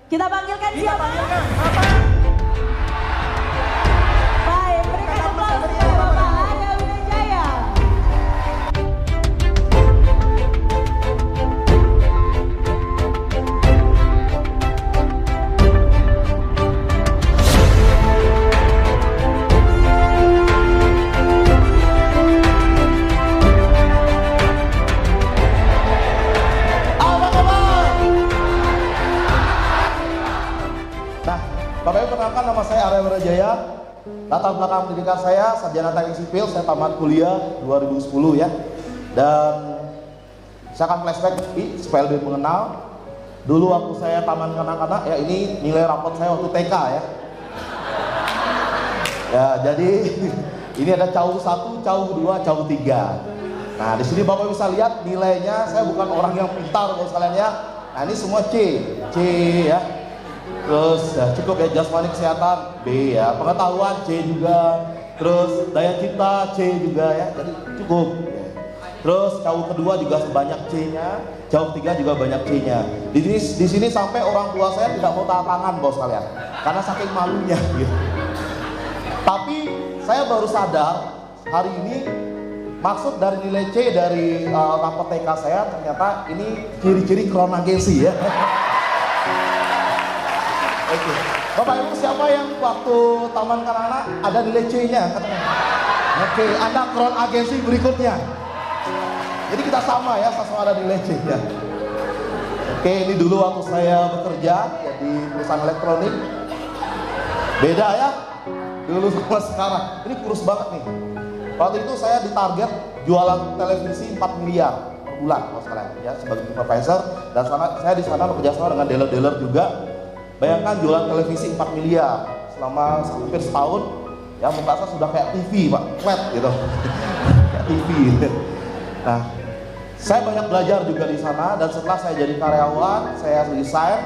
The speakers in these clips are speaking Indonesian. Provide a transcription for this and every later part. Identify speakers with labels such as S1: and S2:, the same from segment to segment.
S1: Kita panggilkan siapa? Baik, berikan aplaus kepada Bapak Arya Wijaya.
S2: Bapak Ibu, perkenalkan, nama saya Arya Wijaya. Latar belakang pendidikan saya sarjana teknik sipil, saya tamat kuliah 2010 ya. Dan saya akan flashback supaya lebih mengenal. Dulu waktu saya taman kanak-kanak ya, ini nilai rapot saya waktu TK ya. Ya, jadi ini ada CAU 1, CAU 2, CAU 3. Nah, di sini Bapak bisa lihat nilainya, saya bukan orang yang pintar Bapak sekalian ya. Nah, ini semua C ya. Terus ya, cukup ya, jasmani kesehatan B ya, pengetahuan C juga, terus daya cipta C juga ya, jadi cukup ya. Terus CAU kedua juga sebanyak C-nya, CAU 3 juga banyak C-nya. Di sini sampai orang tua saya tidak mau tahan tangan bos kalian, karena saking malunya gitu. Tapi saya baru sadar hari ini maksud dari nilai C dari rapot TK saya, ternyata ini ciri-ciri kronagensi ya. Oke. Bapak Ibu, siapa yang waktu taman kanak-kanak ada nilai C-nya katanya? Oke, Anda kron agensi berikutnya. Jadi kita sama ya, sama ada nilai C ya. Oke, ini dulu waktu saya bekerja ya, di perusahaan elektronik. Beda ya, dulu sama sekarang. Ini kurus banget nih. Waktu itu saya ditarget jualan televisi 4 miliar per bulan, bos kalian ya, sebagai supervisor. Dan saya di sana bekerja sama dengan dealer-dealer juga. Bayangkan jualan televisi 4 miliar selama hampir setahun ya, merasa sudah kayak TV Pak, flat gitu. Kayak TV. Nah, saya banyak belajar juga di sana, dan setelah saya jadi karyawan, saya resign.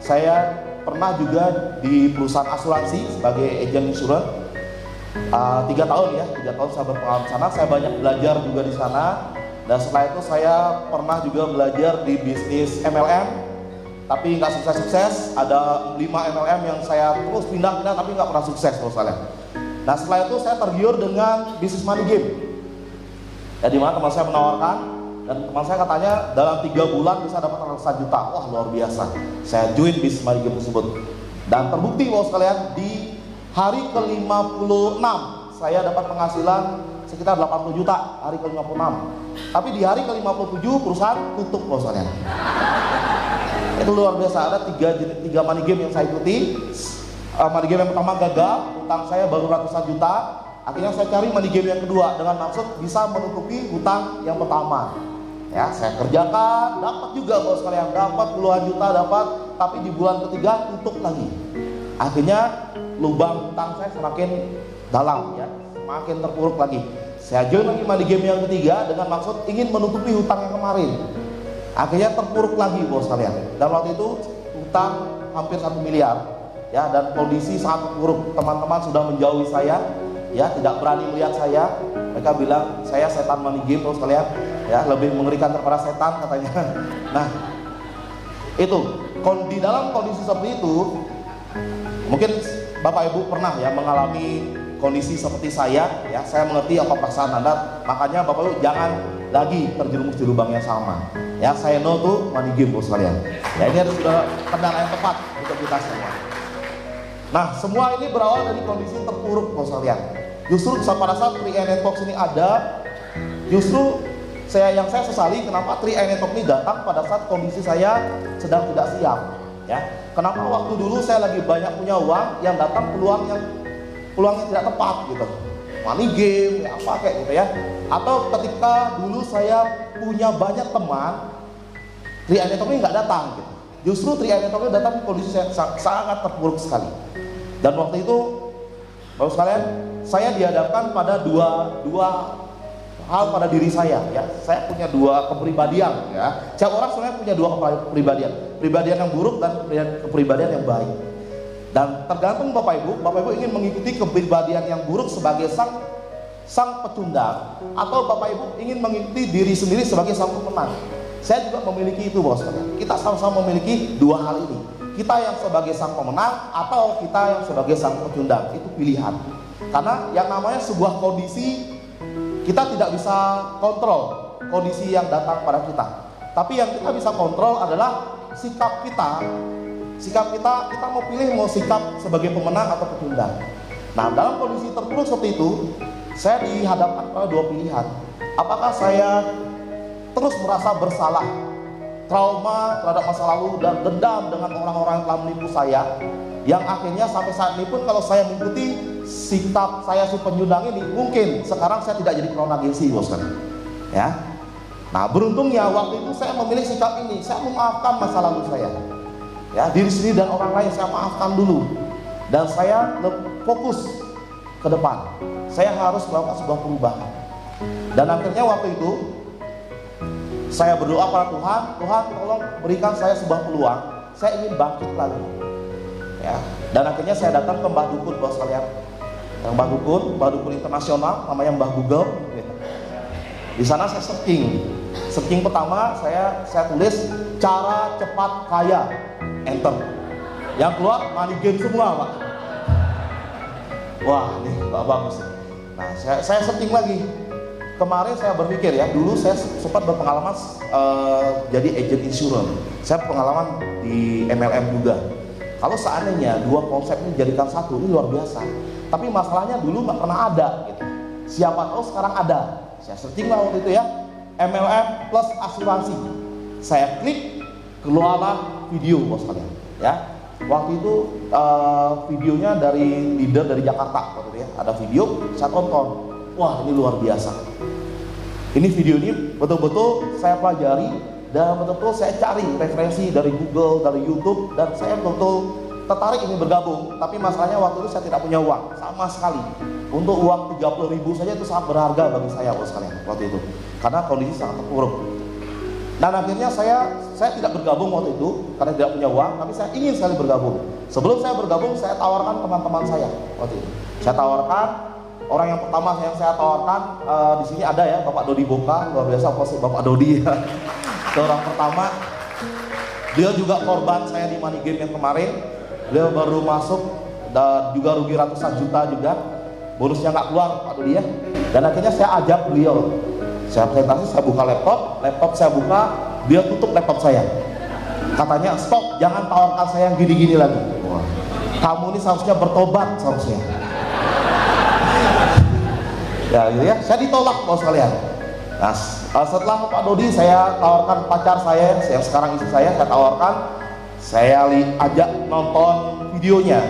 S2: Saya pernah juga di perusahaan asuransi sebagai agent insurance 3 tahun ya, 3 tahun saya berpengalaman di sana. Saya banyak belajar juga di sana, dan setelah itu saya pernah juga belajar di bisnis MLM. Tapi nggak sukses-sukses, ada 5 MLM yang saya terus pindah-pindah tapi nggak pernah sukses bos kalian. Nah, setelah itu saya tergiur dengan bisnis money game ya, dimana teman saya menawarkan, dan teman saya katanya dalam 3 bulan bisa dapat ratusan juta. Wah, luar biasa. Saya join bisnis money game tersebut, dan terbukti bos kalian, di hari ke-56 saya dapat penghasilan sekitar 80 juta hari ke-56. Tapi di hari ke-57 perusahaan tutup bos kalian. Itu luar biasa. Ada 3 money game yang saya ikuti. Money game yang pertama gagal, hutang saya baru ratusan juta. Akhirnya saya cari money game yang kedua dengan maksud bisa menutupi hutang yang pertama. Ya, saya kerjakan, dapat juga bos kalian, dapat puluhan juta dapat, tapi di bulan ketiga tutup lagi. Akhirnya lubang hutang saya semakin dalam ya, semakin terpuruk lagi. Saya join lagi money game yang ketiga dengan maksud ingin menutupi hutang yang kemarin. Akhirnya terpuruk lagi bos kalian. Dan waktu itu hutang hampir 1 miliar ya, dan kondisi sangat terpuruk. Teman-teman sudah menjauhi saya ya, tidak berani melihat saya. Mereka bilang saya setan money game bos kalian ya, lebih mengerikan daripada setan katanya. Nah, itu di dalam kondisi seperti itu, mungkin Bapak Ibu pernah ya mengalami kondisi seperti saya ya. Saya mengerti apa perasaan Anda. Makanya Bapak Ibu jangan lagi terjerumus di lubang yang sama ya. Saya no tuh money game bos kalian ya. Ini harus sudah kendaraan yang tepat untuk kita semua. Nah, semua ini berawal dari kondisi terpuruk bos kalian. Justru pada saat 3i Network ini ada, justru yang saya sesali kenapa 3i Network ini datang pada saat kondisi saya sedang tidak siap ya. Kenapa waktu dulu saya lagi banyak punya uang, yang datang peluangnya tidak tepat gitu, money game ya, apa kayak gitu ya. Atau ketika dulu saya punya banyak teman, 3i Network ini nggak datang gitu. Justru 3i Network ini datang kondisi saya sangat terpuruk sekali. Dan waktu itu Bapak sekalian, saya dihadapkan pada dua hal pada diri saya ya. Saya punya 2 kepribadian ya. Setiap orang sebenarnya punya 2 kepribadian, kepribadian yang buruk dan kepribadian yang baik. Dan tergantung Bapak Ibu ingin mengikuti kepribadian yang buruk sebagai sang pecundang, atau Bapak Ibu ingin mengikuti diri sendiri sebagai sang pemenang. Saya juga memiliki itu bos kalian. Kita sama-sama memiliki 2 hal ini. kita yang sebagai sang pemenang atau kita yang sebagai sang pecundang. Itu pilihan. Karena yang namanya sebuah kondisi, kita tidak bisa kontrol kondisi yang datang pada kita. Tapi yang kita bisa kontrol adalah sikap kita. Sikap kita mau pilih mau sikap sebagai pemenang atau pecundang. Nah, dalam kondisi terpuruk seperti itu, saya dihadapkan pada dua pilihan. Apakah saya terus merasa bersalah, trauma terhadap masa lalu, dan dendam dengan orang-orang yang telah menipu saya, yang akhirnya sampai saat ini pun kalau saya mengikuti sikap saya si penyundang ini, mungkin sekarang saya tidak jadi Crown Agency, bos kan? Ya. Nah, beruntungnya waktu itu saya memilih sikap ini. Saya memaafkan masa lalu saya, ya, diri sendiri dan orang lain saya maafkan dulu, dan saya fokus ke depan. Saya harus melakukan sebuah perubahan. Dan akhirnya waktu itu saya berdoa pada Tuhan, Tuhan tolong berikan saya sebuah peluang. Saya ingin bangkit lagi. Ya. Dan akhirnya saya datang ke Mbah Dukun, bos kalian. Yang Mbah Dukun internasional, namanya Mbah Google. Di sana saya searching pertama saya tulis cara cepat kaya, enter. Yang keluar money game semua, Pak. Wah, ini bagus. Nah, saya searching lagi. Kemarin saya berpikir ya, dulu saya sempat berpengalaman jadi agent insurance. Saya pengalaman di MLM juga. Kalau seandainya dua konsep ini dijadikan satu, ini luar biasa. Tapi masalahnya dulu nggak pernah ada gitu. Siapa tahu sekarang ada. Saya searching lah waktu itu ya, MLM plus asuransi. Saya klik, keluarlah video, bos kalian. Ya, waktu itu videonya dari leader dari Jakarta, waktu itu ya. Ada video, saya tonton. Wah, ini luar biasa. Ini video ini betul-betul saya pelajari dan betul-betul saya cari referensi dari Google, dari YouTube, dan saya betul-betul tertarik ingin bergabung. Tapi masalahnya waktu itu saya tidak punya uang sama sekali. Untuk uang 30.000 saja itu sangat berharga bagi saya, bos kalian, waktu itu. Karena kondisi sangat terpuruk. Dan akhirnya saya tidak bergabung waktu itu karena tidak punya uang, tapi saya ingin sekali bergabung. Sebelum saya bergabung, saya tawarkan teman-teman saya waktu itu. Saya tawarkan, orang yang pertama yang saya tawarkan di sini ada ya, Bapak Dodi Boka, luar biasa Bapak Dodi ya. Itu orang pertama. Dia juga korban saya di money game yang kemarin. Beliau baru masuk dan juga rugi ratusan juta juga. Bonusnya nggak keluar, Pak Dodi ya. Dan akhirnya saya ajak beliau. Saya presentasi, saya buka laptop saya buka, dia tutup laptop saya. Katanya, stop, jangan tawarkan saya yang gini-gini lagi. Wah, kamu ini seharusnya bertobat seharusnya. Ya, gitu ya. Saya ditolak, bos kalian. Nah, setelah Pak Dodi saya tawarkan pacar saya yang sekarang istri saya tawarkan, saya ajak nonton videonya.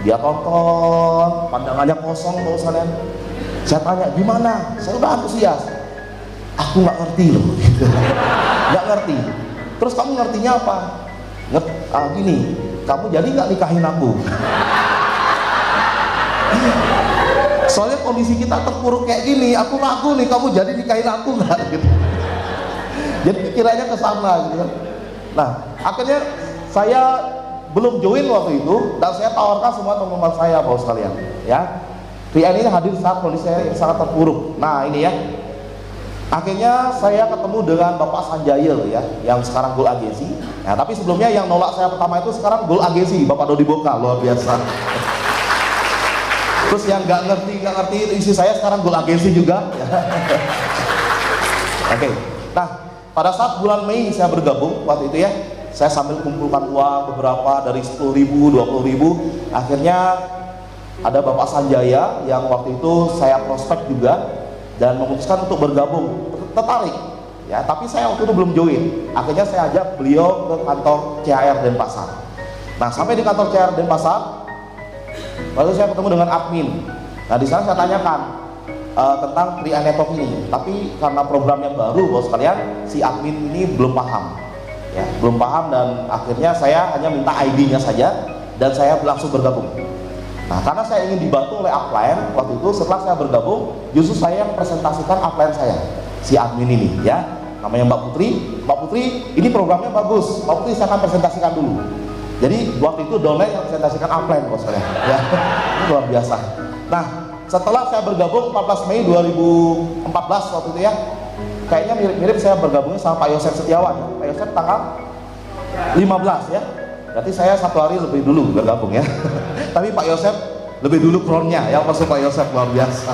S2: Dia tonton, pandangannya kosong, bos kalian. Saya tanya, gimana? Saya udah antusias. Aku nggak ngerti loh, nggak ngerti. Terus kamu ngertinya apa? Gini, kamu jadi nggak nikahin aku? Soalnya kondisi kita terpuruk kayak gini, aku ragu nih kamu jadi nikahin aku nggak? Gitu. Jadi pikirannya ke sana gitu. Nah, akhirnya saya belum join waktu itu, dan saya tawarkan semua teman-teman saya, bos sekalian. Ya, Rian ini hadir saat kondisi saya yang sangat terpuruk. Nah, ini ya. Akhirnya saya ketemu dengan Bapak Sanjaya ya, yang sekarang Gold Agency. Nah, tapi sebelumnya yang nolak saya pertama itu sekarang Gold Agency, Bapak Dodi Boka, luar biasa. Terus yang nggak ngerti itu isi saya sekarang Gold Agency juga. Oke. Nah, pada saat bulan Mei saya bergabung waktu itu ya, saya sambil kumpulkan uang beberapa dari 10.000, 20.000. Akhirnya ada Bapak Sanjaya yang waktu itu saya prospek juga dan memutuskan untuk bergabung, tertarik ya, tapi saya waktu itu belum join. Akhirnya saya ajak beliau ke kantor CHR Denpasar. Nah, sampai di kantor CHR Denpasar, lalu saya ketemu dengan admin. Nah, di sana saya tanyakan tentang Krian Network ini, tapi karena programnya baru, bos kalian, si admin ini belum paham ya, belum paham, dan akhirnya saya hanya minta ID-nya saja dan saya langsung bergabung. Nah, karena saya ingin dibantu oleh upline waktu itu, setelah saya bergabung, justru saya yang presentasikan upline saya, si admin ini ya, namanya Mbak Putri. Mbak Putri, ini programnya bagus, Mbak Putri saya akan presentasikan dulu. Jadi waktu itu downline yang presentasikan upline, bos saya ya. Ini luar biasa. Nah, setelah saya bergabung 14 Mei 2014 waktu itu ya, kayaknya mirip-mirip saya bergabungnya sama Pak Yosef Setiawan ya. Pak Yosef tanggal 15 ya, Berarti saya 1 hari lebih dulu bergabung ya. Tapi Pak Yosef lebih dulu kronnya ya, masuk Pak Yosef luar biasa.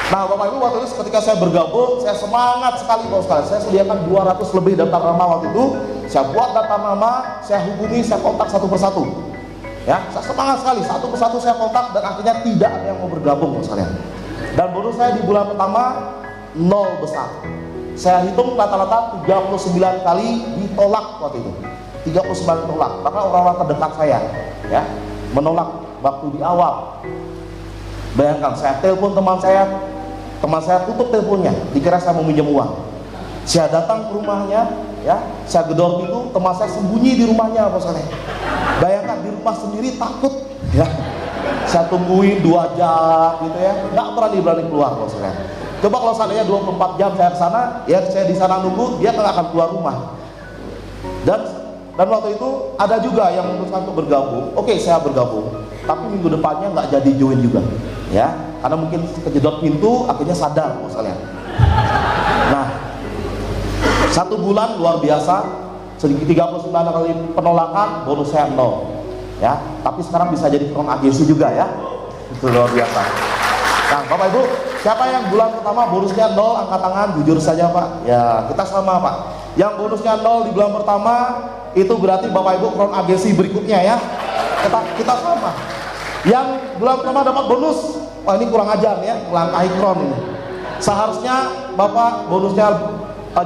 S2: Nah Bapak Ibu, waktu itu ketika saya bergabung, saya semangat sekali Bapak sekalian. Saya sediakan 200 lebih daftar nama waktu itu. Saya buat daftar nama, saya hubungi, saya kontak satu persatu. Ya, saya semangat sekali, satu persatu saya kontak dan akhirnya tidak ada yang mau bergabung Bapak sekalian. Dan bonus saya di bulan pertama 0 besar. Saya hitung rata-rata 39 kali ditolak waktu itu. 39 ditolak. Bahkan orang-orang terdekat saya ya menolak waktu di awal. Bayangkan, saya telepon teman saya tutup teleponnya, dikira saya mau minjem uang. Saya datang ke rumahnya, ya, saya gedor pintu, teman saya sembunyi di rumahnya, Bapak sekalian. Bayangkan di rumah sendiri takut, ya. Saya tungguin 2 jam, gitu ya, nggak berani keluar, Bapak sekalian. Coba kalau seandainya 24 jam saya ke sana, ya saya di sana nunggu, dia nggak akan keluar rumah. Dan waktu itu ada juga yang memutuskan untuk bergabung. Oke, saya bergabung, tapi minggu depannya nggak jadi join juga, ya, karena mungkin kejedot pintu, akhirnya sadar, Bapak sekalian. Nah, 1 bulan luar biasa, sedikit 39 kali penolakan, bonus saya 0, ya. Tapi sekarang bisa jadi front agency juga ya, itu luar biasa. Nah, Bapak Ibu, siapa yang bulan pertama bonusnya 0, angkat tangan, jujur saja Pak. Ya, kita sama Pak. Yang bonusnya 0 di bulan pertama, itu berarti Bapak Ibu front agency berikutnya ya. Kita sama. Yang bulan pertama dapat bonus, wah ini kurang ajar ya, melangkahi kron ini. Seharusnya Bapak bonusnya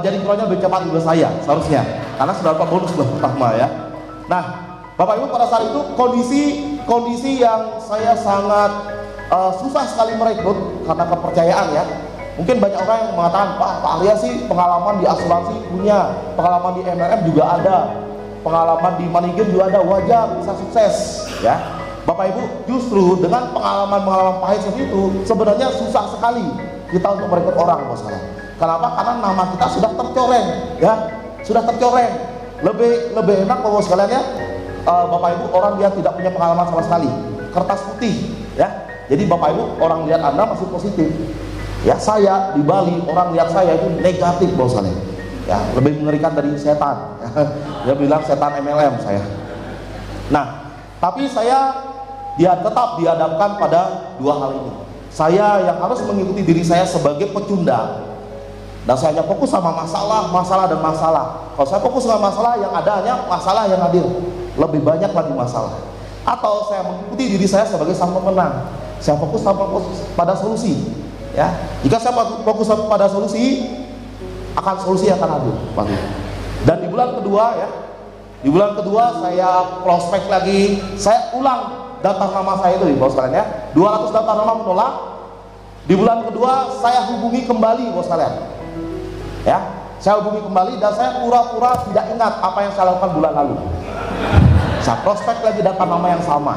S2: jadi kronnya lebih cepat juga saya, seharusnya. Karena sudah dapat bonus bulan pertama ya. Nah, Bapak Ibu pada saat itu kondisi yang saya sangat susah sekali merekrut karena kepercayaan ya. Mungkin banyak orang yang mengatakan, Pak Arya sih pengalaman di asuransi punya, pengalaman di MLM juga ada, pengalaman di Manigem juga ada, wajar bisa sukses ya. Bapak Ibu, justru dengan pengalaman pahit seperti itu sebenarnya susah sekali kita untuk merekrut orang, Bos kalian. Kenapa? Karena nama kita sudah tercoreng ya, sudah tercoreng. Lebih enak Bos kalian ya, Bapak Ibu orang dia tidak punya pengalaman sama sekali, kertas putih ya. Jadi Bapak Ibu orang lihat Anda masih positif. Ya, saya di Bali orang lihat saya itu negatif Bos kalian. Ya, lebih mengerikan dari setan. Dia bilang setan MLM saya. Nah, tapi saya tetap dihadapkan pada 2 hal ini. Saya yang harus mengikuti diri saya sebagai pecundang, dan saya hanya fokus sama masalah. Kalau saya fokus sama masalah, yang ada hanya masalah yang hadir, lebih banyak lagi masalah. Atau saya mengikuti diri saya sebagai sang pemenang, saya fokus pada solusi ya. Jika saya fokus pada solusi, solusi akan hadir. Dan di bulan kedua ya, di bulan kedua saya prospek lagi, saya ulang daftar nama saya itu Bos kalian ya. 200 daftar nama menolak. Di bulan kedua saya hubungi kembali Bos kalian ya, saya hubungi kembali dan saya pura-pura tidak ingat apa yang saya lakukan bulan lalu. Saya prospek lagi daftar nama yang sama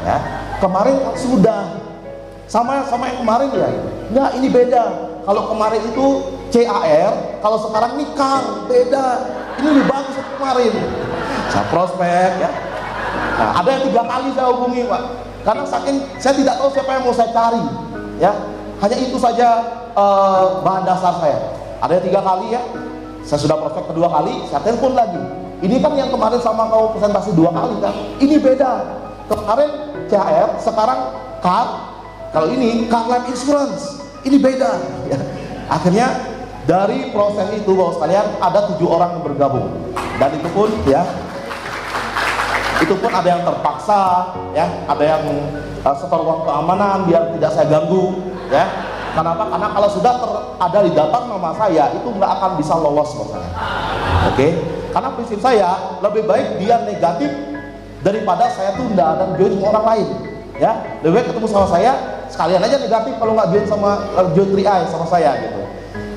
S2: ya. Kemarin sudah sama yang kemarin ya. Enggak, ini beda. Kalau kemarin itu CAR, kalau sekarang ini CAR, beda. Ini lebih bagus dari kemarin. Saya prospek ya. Nah, ada yang 3 kali saya hubungi Pak, karena saking saya tidak tahu siapa yang mau saya cari ya. Hanya itu saja bahan dasar saya. Ada yang 3 kali ya, saya sudah prospek kedua kali, saya telepon lagi. Ini kan yang kemarin sama kau presentasi 2 kali kan, ini beda. Kemarin CAR, sekarang CAR. Kalau ini Car Life Insurance, ini beda ya. Akhirnya dari proses itu Bapak sekalian ada 7 orang yang bergabung, dan itu pun ya, itu pun ada yang terpaksa ya, ada yang setor uang keamanan biar tidak saya ganggu ya. Kenapa? Karena kalau sudah ada di daftar nama saya itu nggak akan bisa lolos Bapak sekalian. Oke? Karena prinsip saya lebih baik dia negatif daripada saya tunda dan join sama orang lain ya. Lebih baik ketemu sama saya sekalian aja negatif, kalau nggak join sama join 3i sama saya gitu,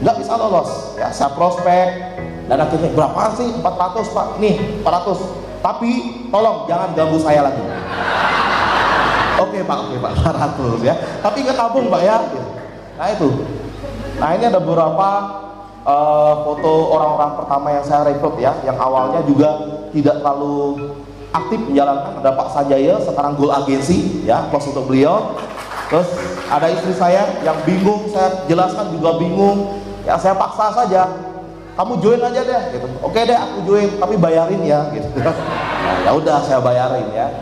S2: nggak bisa lolos ya. Saya prospek dan akhirnya berapa sih? 400 Pak, nih 400, tapi tolong jangan ganggu saya lagi. Oke Pak 400 ya, tapi nggak tabung Pak ya. Nah itu, nah ini ada beberapa foto orang-orang pertama yang saya rekrut ya, yang awalnya juga tidak terlalu aktif menjalankan. Ada Pak Sanjaya, sekarang Goal Agency ya, plus untuk beliau. Terus ada istri saya yang bingung, saya jelaskan juga bingung ya. Saya paksa saja, kamu join aja deh gitu. Oke deh aku join tapi bayarin ya gitu. Nah, ya udah saya bayarin ya.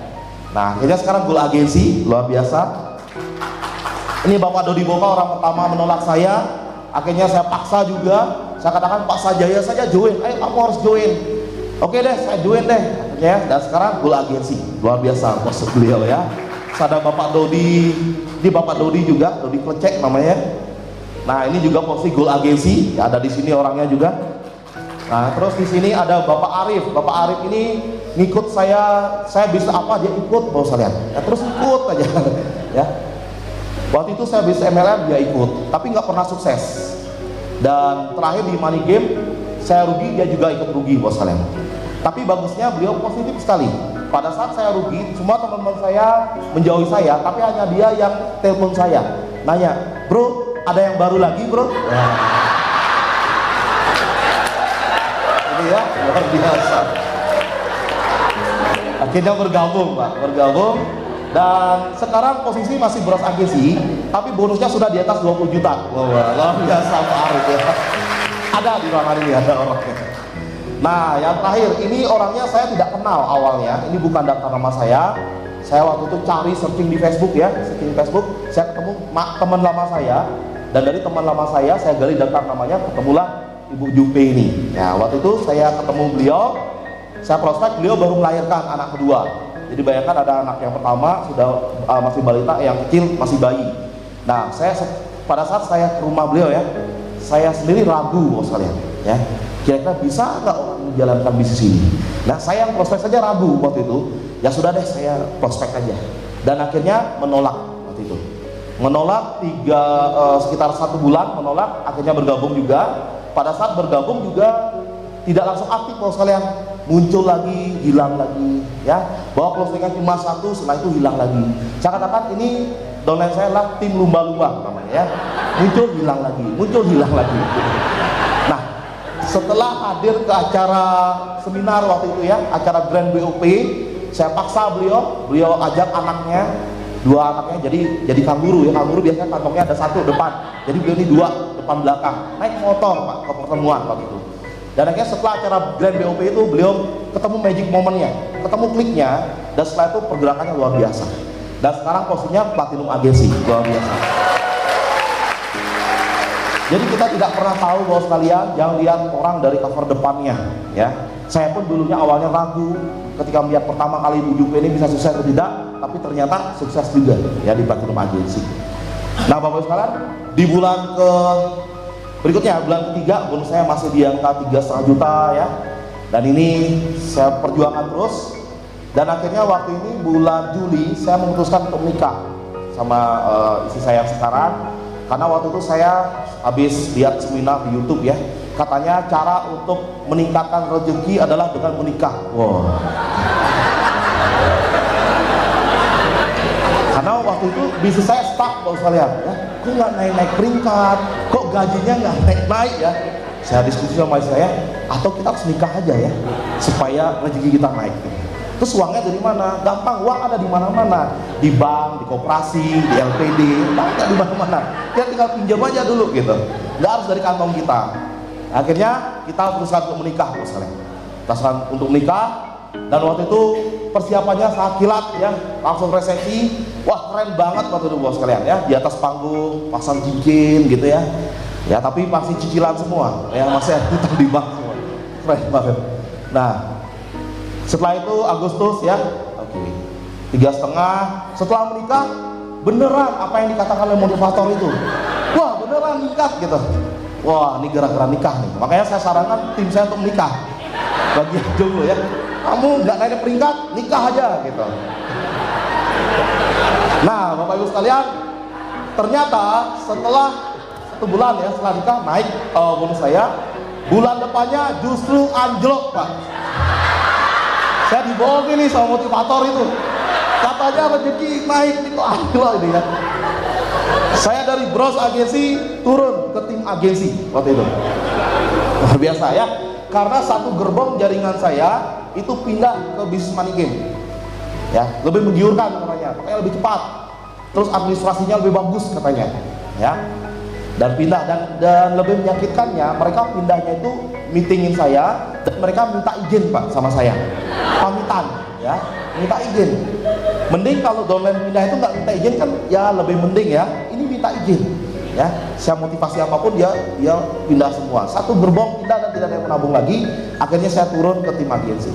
S2: Nah akhirnya sekarang Goal Agency luar biasa. Ini Bapak Dodi Boka orang pertama menolak saya. Akhirnya saya paksa juga. Saya katakan Pak Sajaya saja join, ayo kamu harus join. Oke deh saya join deh ya. Dan sekarang Goal Agency luar biasa bos beliau ya. Ada Bapak Dodi, ini Bapak Dodi juga, Dodi Klecek namanya. Nah ini juga posisi Goal Agency, ya, ada di sini orangnya juga. Nah terus di sini ada Bapak Arif. Bapak Arif ini ngikut saya bisa apa dia ikut, bos kalian. Ya, terus ikut aja, ya. Waktu itu saya bisa MLM dia ikut, tapi nggak pernah sukses. Dan terakhir di Money Game saya rugi, dia juga ikut rugi, bos kalian. Tapi bagusnya beliau positif sekali. Pada saat saya rugi, semua teman-teman saya menjauhi saya, tapi hanya dia yang telepon saya, nanya, bro, ada yang baru lagi, bro? Ya. Ini ya, luar biasa. Akhirnya bergabung, Pak, bergabung. Dan sekarang posisi masih Bros Agency, tapi bonusnya sudah di atas 20 juta. Wah, luar biasa Pak Arif ya. Ada di ruangan ini, ada orangnya. Nah, yang terakhir, ini orangnya saya tidak kenal awalnya. Ini bukan daftar nama saya. Saya waktu itu cari searching di Facebook ya, searching di Facebook. Saya ketemu teman lama saya, dan dari teman lama saya gali daftar namanya, ketemulah Ibu Jupe ini. Ya, waktu itu saya ketemu beliau, saya prospek, beliau baru melahirkan anak kedua. Jadi bayangkan ada anak yang pertama sudah masih balita, yang kecil masih bayi. Nah, pada saat saya ke rumah beliau ya, saya sendiri ragu bos kalian ya. Kira-kira bisa nggak orang menjalankan bisnis ini? Nah saya yang prospek saja ragu waktu itu. Ya sudah deh saya prospek aja. Dan akhirnya menolak waktu itu. Menolak sekitar 1 bulan menolak. Akhirnya bergabung juga. Pada saat bergabung juga tidak langsung aktif bos kalian. Muncul lagi, hilang lagi. Ya, bahwa closingan cuma 1, setelah itu hilang lagi. Saya katakan ini downline saya adalah tim lumba-lumba namanya ya. Muncul hilang lagi, muncul hilang lagi. Nah, setelah hadir ke acara seminar waktu itu ya, acara Grand BOP, saya paksa beliau ajak anaknya, 2 anaknya jadi kanguru ya. Kanguru biasanya kantongnya ada 1 depan, jadi beliau ini 2 depan belakang, naik motor Pak ke pertemuan waktu itu. Dan akhirnya setelah acara Grand BOP itu beliau ketemu magic momennya, ketemu kliknya, dan setelah itu pergerakannya luar biasa. Dan sekarang posisinya Platinum Agency, luar biasa. Jadi kita tidak pernah tahu bahwa sekalian, jangan lihat orang dari cover depannya ya. Saya pun dulunya awalnya ragu ketika melihat pertama kali Ibu Jupe ini bisa sukses atau tidak, tapi ternyata sukses juga ya di Platinum Agency. Nah Bapak sekalian, di bulan berikutnya, bulan ketiga, bonus saya masih di angka 3,5 juta ya. Dan ini saya perjuangkan terus. Dan akhirnya waktu ini bulan Juli saya memutuskan untuk menikah sama istri saya yang sekarang. Karena waktu itu saya habis lihat seminar di YouTube ya, katanya cara untuk meningkatkan rezeki adalah dengan menikah. Wow. Karena waktu itu bisnis saya stuck Bapak sekalian ya. Kok nggak naik peringkat, kok gajinya nggak naik ya. Saya diskusi sama istri saya, atau kita harus nikah aja ya supaya rezeki kita naik. Terus uangnya dari mana? Gampang, uang ada di mana-mana, di bank, di koperasi, di LPD, ada di mana-mana. Kita tinggal pinjam aja dulu gitu, nggak harus dari kantong kita. Akhirnya kita putuskan untuk menikah Bapak sekalian. Putuskan untuk menikah. Dan waktu itu persiapannya sangat kilat ya, langsung resepsi. Wah keren banget waktu itu bos sekalian ya, di atas panggung pasang cincin gitu ya. Ya tapi masih cicilan semua, ya masih hutang di bank semua. Keren banget. Nah setelah itu Agustus ya, oke, 3,5. Setelah menikah beneran apa yang dikatakan oleh motivator itu. Wah beneran nikah gitu. Wah ini gara-gara nikah nih. Makanya saya sarankan tim saya untuk menikah. Bagi jomblo ya, kamu nggak naik peringkat, nikah aja gitu. Nah Bapak Ibu sekalian, ternyata setelah 1 bulan ya setelah nikah naik bonus saya. Bulan depannya justru anjlok Pak. Saya dibohongin nih sama motivator itu, katanya rezeki naik, ini kok anjlok ini ya. Saya dari Bros Agency turun ke tim agensi waktu itu. Luar biasa ya. Karena 1 gerbong jaringan saya itu pindah ke bisnis Money Game ya, lebih menggiurkan katanya, makanya lebih cepat, terus administrasinya lebih bagus katanya ya. dan pindah, dan lebih menyakitkannya mereka pindahnya itu meetingin saya dan mereka minta izin Pak sama saya, pamitan ya, minta izin. Mending kalau downline pindah itu nggak minta izin kan ya lebih mending ya, ini minta izin ya. Saya motivasi apapun dia pindah semua, satu gerbong pindah dan tidak ada yang menabung lagi. Akhirnya saya turun ke tim agensi.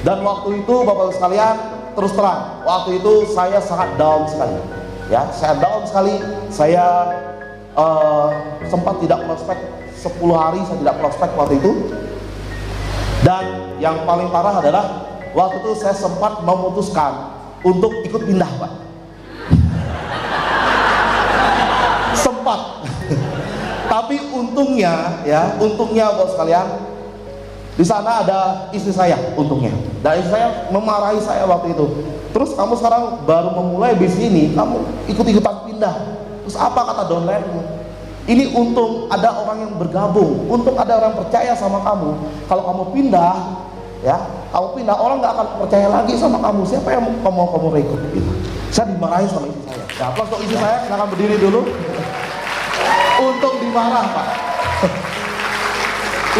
S2: Dan waktu itu Bapak Ibu sekalian, terus terang waktu itu saya sangat down sekali ya, saya down sekali. Saya sempat tidak prospek 10 hari, saya tidak prospek waktu itu. Dan yang paling parah adalah waktu itu saya sempat memutuskan untuk ikut pindah Pak. Sempat. Tapi untungnya ya, untungnya Bapak sekalian, di sana ada istri saya untungnya. Dan istri saya memarahi saya waktu itu. Terus kamu sekarang baru memulai bisnis ini, kamu ikut-ikutan pindah. Terus apa kata downline-mu? Ini untung ada orang yang bergabung, untung ada orang percaya sama kamu. Kalau kamu pindah, ya, kamu pindah, orang nggak akan percaya lagi sama kamu. Siapa yang mau kamu rekrut? Saya dimarahin sama istri saya. Ya, aplaus untuk istri saya, silakan berdiri dulu. Untung dimarah Pak.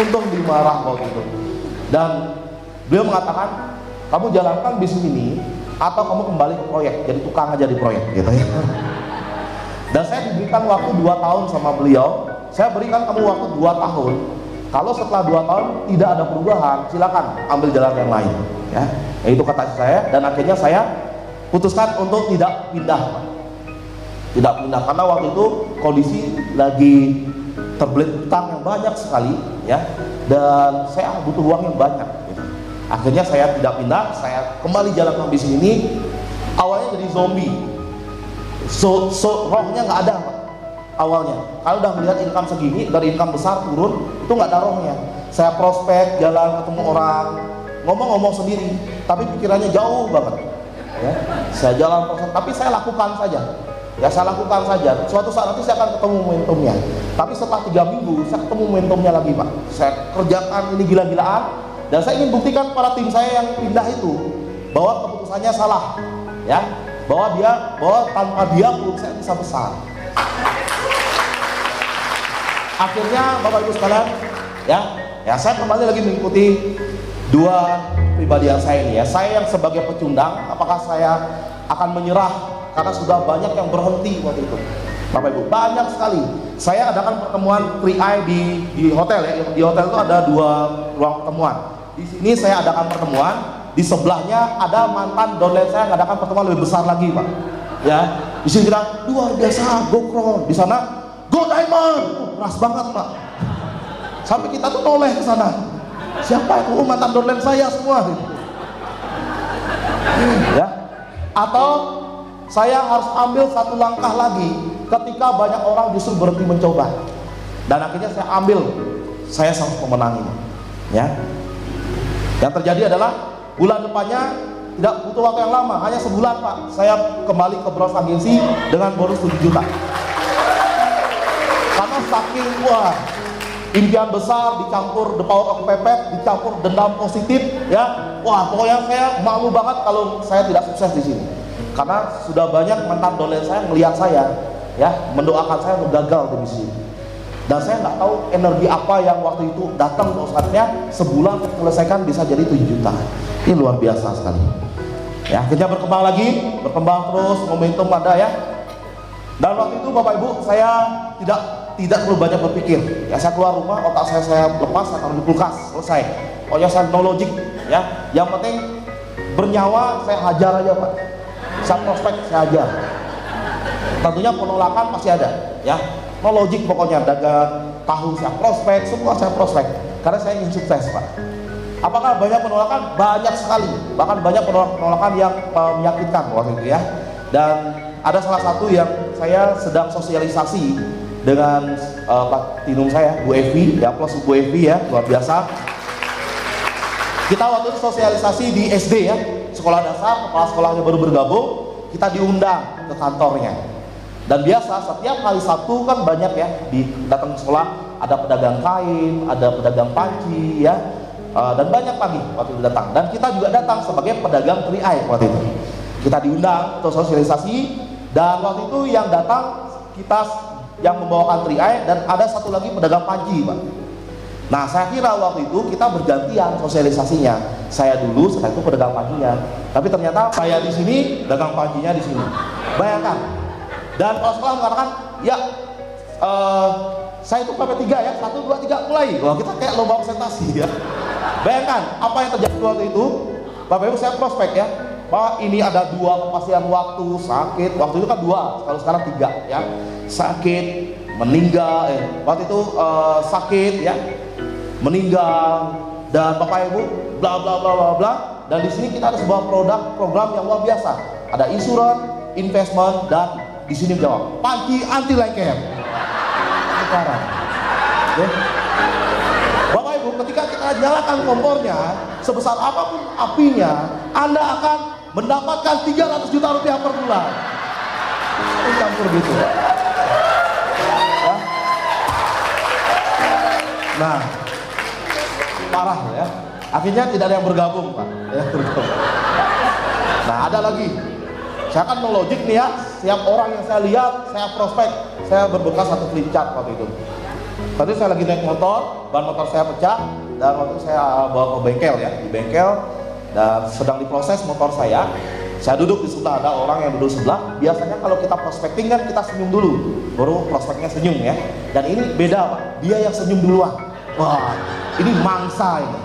S2: Untung dimarah waktu itu. Dan beliau mengatakan, kamu jalankan bisnis ini atau kamu kembali ke proyek, jadi tukang aja di proyek gitu ya. Dan saya diberikan waktu 2 tahun sama beliau. Saya berikan kamu waktu 2 tahun. Kalau setelah 2 tahun tidak ada perubahan, silakan ambil jalan yang lain ya. Itu kata saya. Dan akhirnya saya putuskan untuk tidak pindah Pak. Tidak pindah karena waktu itu kondisi lagi terbelit utang yang banyak sekali ya, dan saya butuh uang yang banyak gitu. Akhirnya saya tidak pindah, saya kembali jalankan bisnis ini. Awalnya jadi zombie, rohnya nggak ada Pak. Awalnya kalau udah melihat income segini, dari income besar turun, itu nggak ada rohnya. Saya prospek, jalan ketemu orang, ngomong-ngomong sendiri, tapi pikirannya jauh banget ya. Saya jalan proses, tapi saya lakukan saja ya, saya lakukan saja. Suatu saat nanti saya akan ketemu momentumnya. Tapi setelah 3 minggu saya ketemu momentumnya lagi Pak. Saya kerjakan ini gila-gilaan, dan saya ingin buktikan pada tim saya yang pindah itu bahwa keputusannya salah ya, bahwa tanpa dia pun saya bisa besar. Akhirnya Bapak Ibu sekalian ya saya kembali lagi mengikuti 2 pribadian saya ini ya. Saya yang sebagai pecundang, apakah saya akan menyerah karena sudah banyak yang berhenti waktu itu Bapak Ibu, banyak sekali. Saya adakan pertemuan 3i di hotel ya. Di hotel itu ada 2 ruang pertemuan. Di sini saya adakan pertemuan, di sebelahnya ada mantan downline saya ngadakan pertemuan lebih besar lagi Pak ya. Di sini kita luar biasa, go crown. Di sana go diamond, keras banget Pak. Sampai kita tuh noleh ke sana. Siapa itu? Mantan downline saya semua gitu. Ya. Atau saya harus ambil 1 langkah lagi ketika banyak orang justru berhenti mencoba, dan akhirnya saya harus memenangi ya. Yang terjadi adalah bulan depannya tidak butuh waktu yang lama, hanya sebulan Pak, saya kembali ke bros agensi dengan bonus 7 juta. Karena saking impian besar dicampur the power of pepet, dicampur dendam positif ya. Pokoknya saya malu banget kalau saya tidak sukses di sini. Karena sudah banyak mantan downline saya melihat saya ya, mendoakan saya untuk gagal di bisnis. Dan saya nggak tahu energi apa yang waktu itu datang untuk saatnya sebulan menyelesaikan bisa jadi 7 juta. Ini luar biasa sekali ya. Akhirnya berkembang terus, momentum ada ya. Dan waktu itu Bapak Ibu, saya tidak perlu banyak berpikir ya. Saya keluar rumah, otak saya lepas, saya taruh di kulkas, selesai. Pokoknya saya no logic ya. Yang penting bernyawa, saya hajar aja Pak. Saya prospek, saya ajar. Tentunya penolakan pasti ada ya. No logic pokoknya, dagang tahu saya prospek, semua saya prospek karena saya ingin sukses Pak. Apakah banyak penolakan? Banyak sekali. Bahkan banyak penolakan yang menyakitkan waktu itu ya. Dan ada salah satu yang saya sedang sosialisasi dengan Platinum saya, Bu Evi ya, plus Bu Evi ya, luar biasa. Kita waktu itu sosialisasi di SD ya, sekolah dasar, kepala sekolahnya baru bergabung, kita diundang ke kantornya. Dan biasa setiap hari Sabtu kan banyak ya, datang ke sekolah, ada pedagang kain, ada pedagang panci ya, dan banyak lagi waktu itu datang. Dan kita juga datang sebagai pedagang 3i waktu itu. Kita diundang untuk sosialisasi, dan waktu itu yang datang kita yang membawakan triai, dan ada satu lagi pedagang panci, Pak. Nah, saya kira waktu itu kita bergantian sosialisasinya. Saya dulu, setelah itu pedagang pancinya. Tapi ternyata saya di sini, dagang pancinya di sini. Bayangkan. Dan kalau sekolah mengatakan, ya saya itu PP3 ya, 1, 2, 3 mulai. Wah, kita kayak lomba presentasi ya. Bayangkan apa yang terjadi waktu itu. Bapak Ibu, saya prospek ya, Pak, ini ada 2 kepastian waktu, sakit. Waktu itu kan 2, kalau sekarang 3 ya. Sakit, meninggal, waktu itu sakit ya, meninggal, dan Bapak Ibu bla bla bla bla bla. Dan di sini kita ada sebuah program yang luar biasa. Ada insurans, investment, dan di sini jawab panci anti lengket. Sekarang, ya. Bapak Ibu, ketika kita nyalakan kompornya, sebesar apapun apinya, Anda akan mendapatkan 300 juta rupiah per bulan. Campur gitu. Ya. Nah, parah ya. Akhirnya tidak ada yang bergabung, Pak. Ya, bergabung. Nah, ada lagi. Saya kan ngelogik nih ya. Setiap orang yang saya lihat, saya prospek. Saya berbekas 1 flip chart waktu itu. Tadi saya lagi naik motor, ban motor saya pecah, dan waktu itu saya bawa ke bengkel ya, di bengkel, dan sedang diproses motor saya. Saya duduk di sebelah, ada orang yang duduk sebelah. Biasanya kalau kita prospecting kan kita senyum dulu, baru prospeknya senyum ya. Dan ini beda, Pak, dia yang senyum duluan. Wah, ini mangsa ini.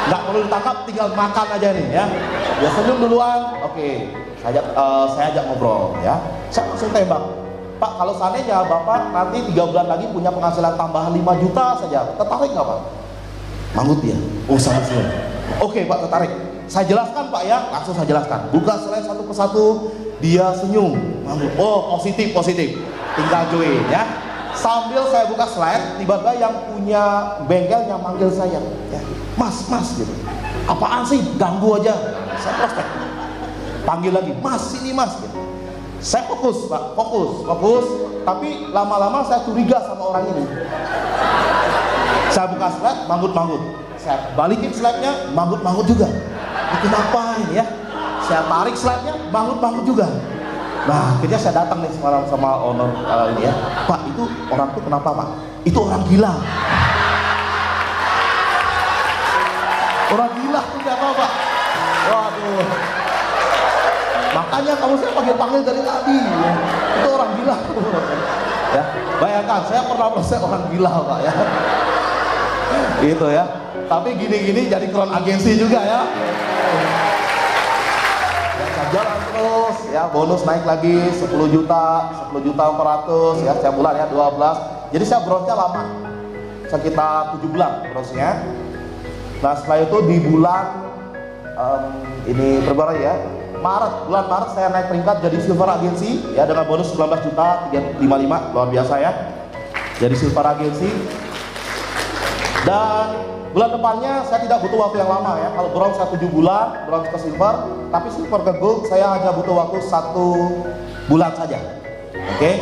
S2: Nggak perlu ditangkap, tinggal makan aja nih ya. Dia senyum duluan, oke. Saya ajak ngobrol ya. Saya langsung tembak, Pak, kalau seandainya Bapak nanti 3 bulan lagi punya penghasilan tambahan 5 juta saja, tertarik nggak, Pak? Manggut dia, oh sangat senyum. Oke, Pak, tertarik. Saya jelaskan, Pak ya, langsung saya jelaskan. Buka slide satu persatu, dia senyum, manggut. Oh, positif, tinggal join ya. Sambil saya buka slide, tiba-tiba yang punya bengkelnya manggil saya, ya, Mas gitu. Apaan sih, ganggu aja. Saya prospek. Panggil lagi, Mas, sini Mas. Gitu. Saya fokus, Pak, fokus. Tapi lama-lama saya curiga sama orang ini. Saya buka slide, manggut. Saya balikin slide-nya, manggut juga. Itu kenapa ini ya? Saya tarik slide-nya, manggut juga. Nah, akhirnya saya datang nih semalam sama owner ini ya. Pak, itu orang tuh kenapa, Pak? Itu orang gila. Orang gila tuh siapa, Pak? Waduh. Makanya kamu saya panggil dari tadi ya. Itu orang gila. Ya, bayangkan saya pernah proses orang gila, Pak ya. Gitu ya. Tapi gini-gini jadi crown agensi juga ya. Jalan terus ya, bonus naik lagi 10 juta 400 ya, setiap bulan ya 12. Jadi saya brosnya lama, sekitar 7 bulan brosnya. Nah, setelah itu di bulan ini Februari ya, bulan Maret saya naik peringkat jadi silver agency ya, dengan bonus 19 juta 355, luar biasa ya. Jadi silver agency. Dan bulan depannya saya tidak butuh waktu yang lama ya. Kalau bronze saya 7 bulan, bronze ke silver, tapi silver ke gold saya hanya butuh waktu 1 bulan saja. Oke?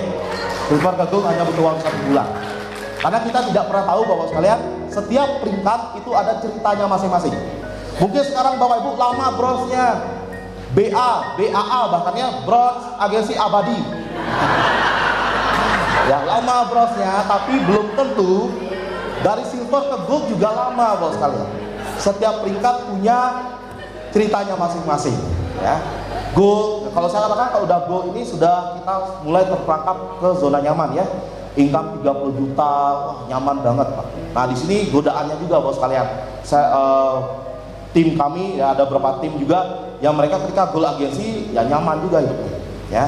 S2: Silver ke gold hanya butuh waktu 1 bulan. Karena kita tidak pernah tahu, Bapak sekalian, setiap peringkat itu ada ceritanya masing-masing. Mungkin sekarang Bapak Ibu lama bronze-nya, BAA bahkannya bronze agensi abadi. Ya, lama bronze-nya, tapi belum tentu dari silver ke gold juga lama, Bapak sekalian. Setiap peringkat punya ceritanya masing-masing ya. Gold, kalau saya katakan kalau udah gold ini sudah kita mulai terperangkap ke zona nyaman ya. Income 30 juta, wah nyaman banget, Pak. Nah, di sini godaannya juga, Bapak sekalian. Tim kami ya, ada beberapa tim juga yang mereka ketika gold agensi ya nyaman juga hidupnya ya.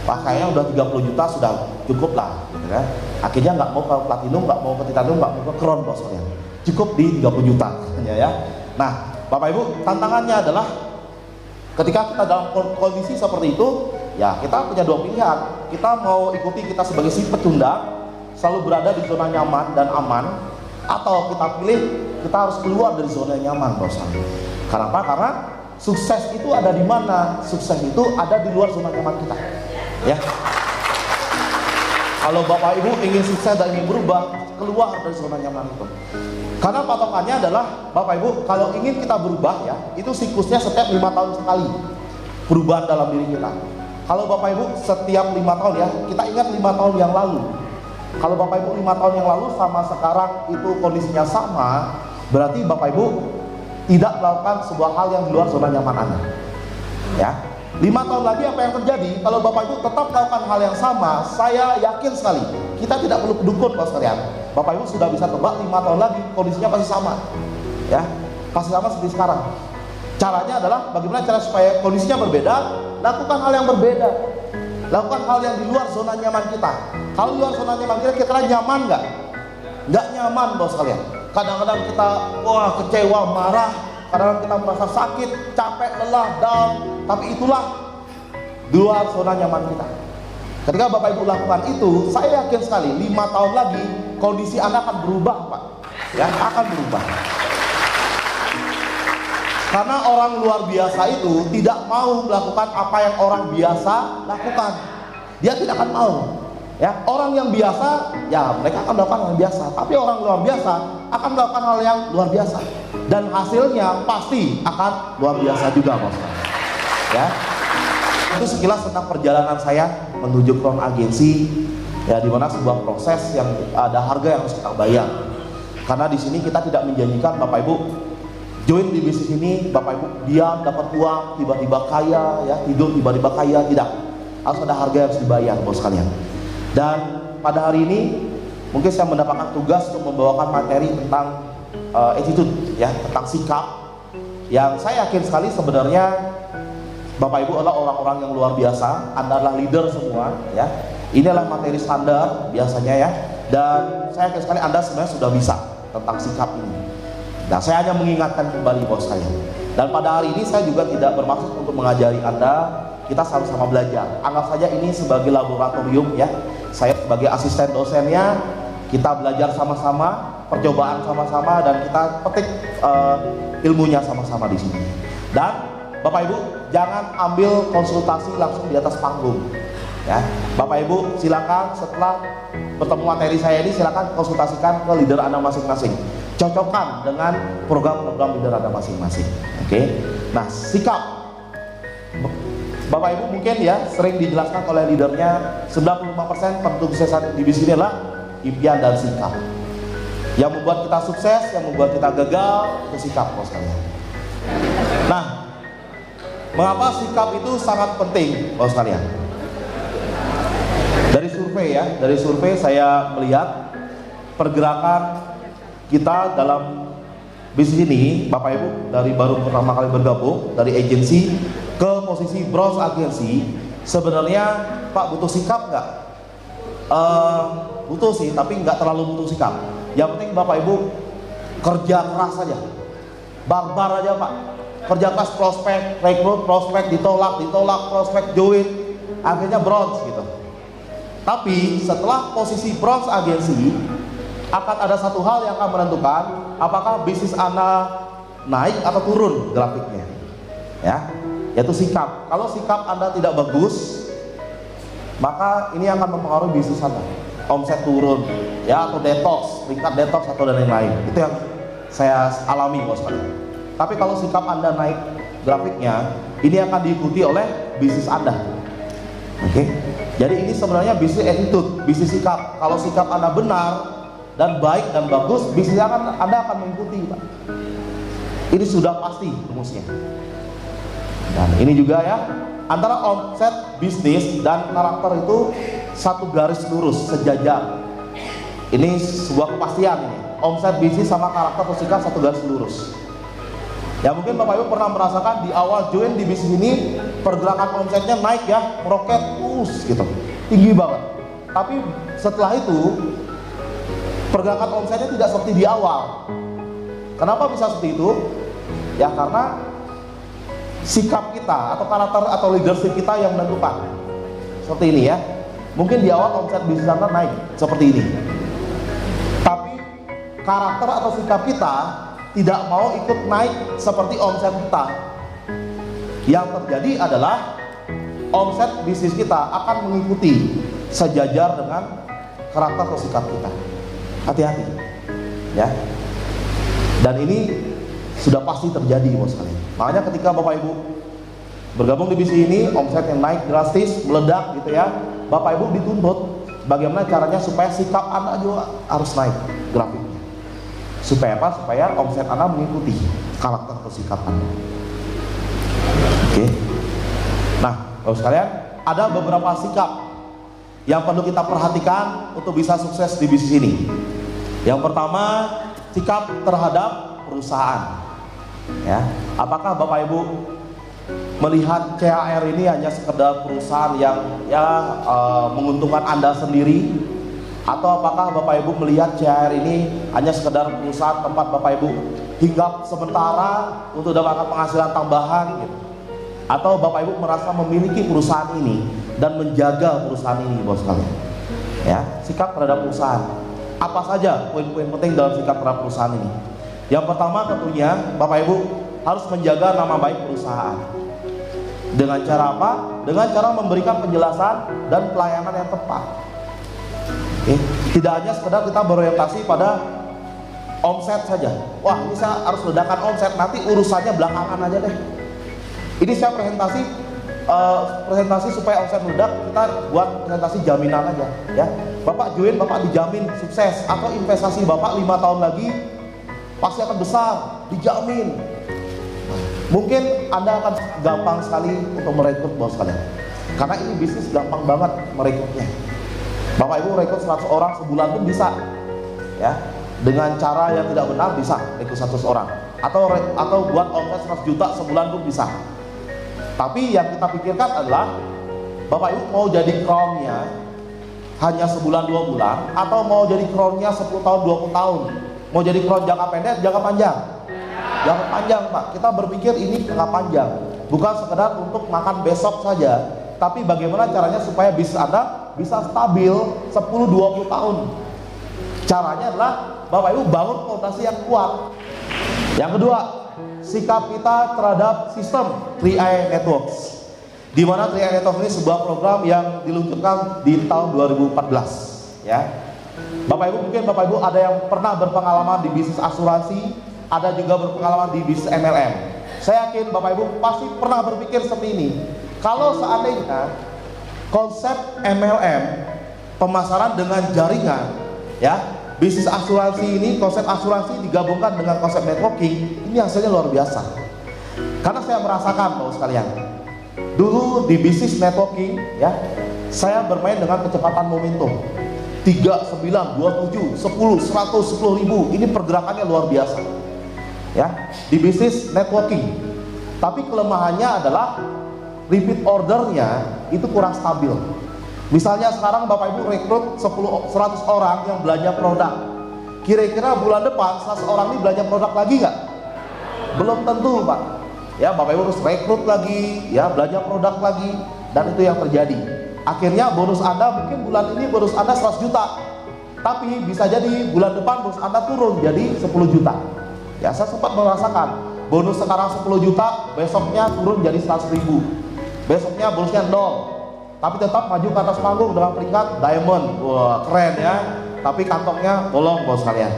S2: Pakainya udah 30 juta sudah cukup lah gitu kan. Akhirnya nggak mau ke platinum, nggak mau ke titanium, nggak mau ke crown, Bos sekalian. Cukup di 30 juta ya. Nah, Bapak Ibu, tantangannya adalah ketika kita dalam kondisi seperti itu, ya kita punya 2 pilihan. Kita mau ikuti kita sebagai si pecundang, selalu berada di zona nyaman dan aman, atau kita pilih kita harus keluar dari zona nyaman, Bos. Kenapa? Karena sukses itu ada di mana? Sukses itu ada di luar zona nyaman kita. Ya. Kalau Bapak Ibu ingin sukses dan ingin berubah, keluar dari zona nyaman itu. Karena patokannya adalah Bapak Ibu, kalau ingin kita berubah ya, itu siklusnya setiap 5 tahun sekali perubahan dalam diri kita. kalau Bapak Ibu setiap 5 tahun ya, kita ingat 5 tahun yang lalu. Kalau Bapak Ibu 5 tahun yang lalu sama sekarang itu kondisinya sama, berarti Bapak Ibu tidak melakukan sebuah hal yang di luar zona nyaman Anda. Ya, 5 tahun lagi apa yang terjadi? Kalau Bapak Ibu tetap melakukan hal yang sama, saya yakin sekali kita tidak perlu dukun Bapak sekalian. Bapak Ibu sudah bisa tebak 5 tahun lagi kondisinya pasti sama. Ya, pasti sama seperti sekarang. Caranya adalah bagaimana cara supaya kondisinya berbeda, lakukan hal yang berbeda. Lakukan hal yang di luar zona nyaman kita. Kalau di luar zona nyaman kita, kira-kira nyaman nggak? Nggak nyaman Bapak sekalian. Kadang-kadang kita kecewa, marah, kadang-kadang kita merasa sakit, capek, lelah, down. Tapi itulah di luar zona nyaman kita. Ketika Bapak Ibu lakukan itu, saya yakin sekali 5 tahun lagi kondisi Anda akan berubah, Pak. Ya, akan berubah. Karena orang luar biasa itu tidak mau melakukan apa yang orang biasa lakukan. Dia tidak akan mau. Ya, orang yang biasa, ya mereka akan melakukan hal yang biasa. Tapi orang luar biasa akan melakukan hal yang luar biasa. Dan hasilnya pasti akan luar biasa juga, Bos. Ya, itu sekilas tentang perjalanan saya menuju Crown Agency. Ya, di mana sebuah proses yang ada harga yang harus kita bayar. Karena di sini kita tidak menjanjikan Bapak Ibu join di bisnis ini, Bapak Ibu diam, dapat uang, tiba-tiba kaya, ya tidur tiba-tiba kaya, tidak. Harus ada harga yang harus dibayar, Bos sekalian. Dan pada hari ini mungkin saya mendapatkan tugas untuk membawakan materi tentang attitude, ya, tentang sikap. Yang saya yakin sekali sebenarnya Bapak Ibu adalah orang-orang yang luar biasa. Anda adalah leader semua, ya. Ini adalah materi standar biasanya, ya. Dan saya yakin sekali Anda sebenarnya sudah bisa tentang sikap ini. Nah, saya hanya mengingatkan kembali Bos saya. Dan pada hari ini saya juga tidak bermaksud untuk mengajari Anda, kita sama-sama belajar. Anggap saja ini sebagai laboratorium, ya. Saya sebagai asisten dosennya, kita belajar sama-sama, percobaan sama-sama, dan kita petik ilmunya sama-sama di sini. Dan Bapak Ibu jangan ambil konsultasi langsung di atas panggung. Ya, Bapak Ibu silakan setelah bertemu materi saya ini silakan konsultasikan ke leader Anda masing-masing. Cocokkan dengan program-program leader Anda masing-masing. Oke. Nah, sikap Bapak Ibu mungkin ya sering dijelaskan oleh leadernya 95% penentu kesuksesan di bisnis ini adalah impian dan sikap. Yang membuat kita sukses, yang membuat kita gagal itu sikap, Bos sekalian. Nah, mengapa sikap itu sangat penting, Bos sekalian? Dari survei ya, dari survei saya melihat pergerakan kita dalam bisnis ini, Bapak Ibu, dari baru pertama kali bergabung dari agensi ke posisi bronze agensi, sebenarnya Pak butuh sikap nggak? Butuh sih, tapi nggak terlalu butuh sikap. Yang penting Bapak Ibu kerja keras saja, barbar aja Pak. Kerja keras, prospek, rekrut, prospek ditolak, prospek join, akhirnya bronze gitu. Tapi setelah posisi bronze agensi, akan ada satu hal yang akan menentukan apakah bisnis Anda naik atau turun grafiknya, ya, yaitu sikap. Kalau sikap Anda tidak bagus, maka ini akan mempengaruhi bisnis Anda. Omset turun, ya, atau detox, tingkat detox atau dan lain-lain. Itu yang saya alami, Bos sekalian. Tapi kalau sikap Anda naik grafiknya, ini akan diikuti oleh bisnis Anda. Oke, jadi ini sebenarnya bisnis attitude, bisnis sikap. Kalau sikap Anda benar dan baik dan bagus, bisnis Anda akan mengikuti, Pak. Ini sudah pasti rumusnya. Dan ini juga ya, antara omset bisnis dan karakter itu satu garis lurus, sejajar. Ini sebuah kepastian ini. Omset bisnis sama karakter atau sikap satu garis lurus. Ya mungkin Bapak Ibu pernah merasakan di awal join di bisnis ini pergerakan omsetnya naik ya, meroket gitu, tinggi banget. Tapi setelah itu pergerakan omsetnya tidak seperti di awal. Kenapa bisa seperti itu? Ya karena sikap kita atau karakter atau leadership kita yang menentukan. Seperti ini ya. Mungkin di awal omset bisnis Anda naik seperti ini. Tapi karakter atau sikap kita tidak mau ikut naik seperti omset kita. Yang terjadi adalah omset bisnis kita akan mengikuti sejajar dengan karakter atau sikap kita. Hati-hati ya. Dan ini sudah pasti terjadi, Bos sekalian. Makanya ketika Bapak Ibu Bergabung di bisnis ini, omset yang naik drastis, meledak gitu ya. Bapak Ibu dituntut bagaimana caranya supaya sikap Anda juga harus naik grafiknya. Supaya apa? Supaya omset Anda mengikuti karakter atau sikap Anda. Oke. Nah, Bapak sekalian, ada beberapa sikap yang perlu kita perhatikan untuk bisa sukses di bisnis ini. Yang pertama, sikap terhadap perusahaan. Ya, apakah Bapak Ibu melihat CHR ini hanya sekedar perusahaan yang menguntungkan Anda sendiri, atau apakah Bapak Ibu melihat CHR ini hanya sekedar perusahaan tempat Bapak Ibu hinggap sementara untuk mendapatkan penghasilan tambahan gitu? Atau Bapak Ibu merasa memiliki perusahaan ini dan menjaga perusahaan ini, bos sekalian? Ya, sikap terhadap perusahaan. Apa saja poin-poin penting dalam sikap terhadap perusahaan ini? Yang pertama tentunya Bapak Ibu harus menjaga nama baik perusahaan. Dengan cara apa? Dengan cara memberikan penjelasan dan pelayanan yang tepat. Oke. Tidak hanya sekedar kita berorientasi pada omset saja. Wah, ini saya harus ledakan omset, nanti urusannya belakangan aja deh. Ini saya presentasi supaya omset meledak, kita buat presentasi jaminan aja ya. Bapak join, Bapak dijamin sukses, atau investasi Bapak 5 tahun lagi pasti akan besar, dijamin. Mungkin Anda akan gampang sekali untuk merekrut, bos sekalian, karena ini bisnis gampang banget merekrutnya. Bapak Ibu rekrut 100 orang sebulan pun bisa ya. Dengan cara yang tidak benar bisa rekrut 100 orang, atau buat omset 100 juta sebulan pun bisa. Tapi yang kita pikirkan adalah Bapak Ibu mau jadi crown-nya hanya sebulan 2 bulan, atau mau jadi crown-nya 10 tahun 20 tahun. Mau jadi crown jangka pendek, jangka panjang? Jangka panjang, Pak. Kita berpikir ini jangka panjang, bukan sekedar untuk makan besok saja, tapi bagaimana caranya supaya bisnis Anda bisa stabil 10-20 tahun. Caranya adalah Bapak Ibu bangun fondasi yang kuat. Yang kedua, sikap kita terhadap sistem 3i Networks, di mana 3i Networks ini sebuah program yang diluncurkan di tahun 2014 ya. Bapak Ibu, mungkin Bapak Ibu ada yang pernah berpengalaman di bisnis asuransi, ada juga berpengalaman di bisnis MLM. Saya yakin Bapak Ibu pasti pernah berpikir seperti ini. Kalau seandainya konsep MLM, pemasaran dengan jaringan ya, bisnis asuransi ini, konsep asuransi digabungkan dengan konsep networking, ini hasilnya luar biasa. Karena saya merasakan, Bapak sekalian, dulu di bisnis networking ya, saya bermain dengan kecepatan momentum 3, 9, 27, 10, 100, 10 ribu. Ini pergerakannya luar biasa ya, di bisnis networking. Tapi kelemahannya adalah repeat ordernya itu kurang stabil. Misalnya sekarang Bapak Ibu rekrut 100 orang yang belanja produk, kira-kira bulan depan 100 orang ini belanja produk lagi nggak? Belum tentu, Pak ya. Bapak Ibu harus rekrut lagi ya, belanja produk lagi, dan itu yang terjadi. Akhirnya bonus Anda mungkin bulan ini bonus Anda 100 juta, tapi bisa jadi bulan depan bonus Anda turun jadi 10 juta ya. Saya sempat merasakan bonus sekarang 10 juta, besoknya turun jadi 100 ribu, besoknya bonusnya 0, tapi tetap maju ke atas panggung dengan peringkat diamond. Wah, keren ya. Tapi kantongnya bolong, bos sekalian.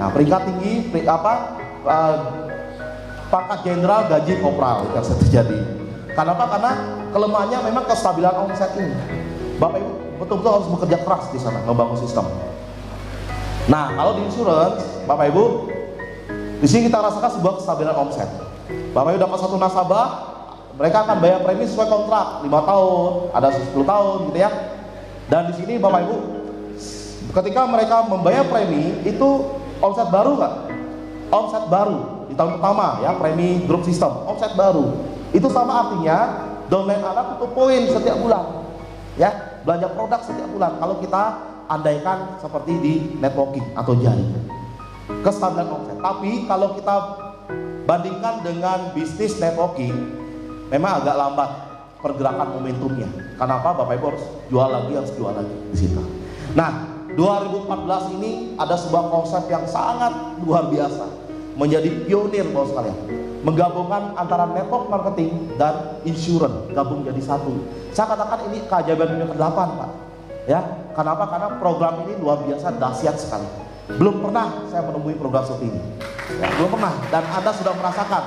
S2: Nah, peringkat tinggi pangkat jenderal, gaji kopral, itu yang terjadi. Kenapa? Karena kelemahannya memang kestabilan omset ini. Bapak Ibu betul-betul harus bekerja keras di sana membangun sistem. Nah, kalau di insurance, Bapak Ibu, di sini kita rasakan sebuah kestabilan omset. Bapak Ibu dapat satu nasabah, mereka akan bayar premi sesuai kontrak 5 tahun, ada 10 tahun gitu ya. Dan di sini Bapak Ibu, ketika mereka membayar premi itu omset baru nggak? Omset baru di tahun pertama ya, premi grup sistem, omset baru. Itu sama artinya downline Anda tutup poin setiap bulan ya, belanja produk setiap bulan. Kalau kita andaikan seperti di networking atau jaringan, kestabilan omset. Tapi kalau kita bandingkan dengan bisnis networking, memang agak lambat pergerakan momentumnya. Kenapa? Bapak Ibu harus jual lagi di situ. Nah, 2014 ini ada sebuah konsep yang sangat luar biasa, menjadi pionir, bos sekalian, menggabungkan antara network marketing dan insurance, gabung jadi satu. Saya katakan ini keajaiban dunia ke-8, Pak ya. Kenapa? Karena program ini luar biasa dahsyat sekali. Belum pernah saya menemui program seperti ini ya, belum pernah, dan Anda sudah merasakan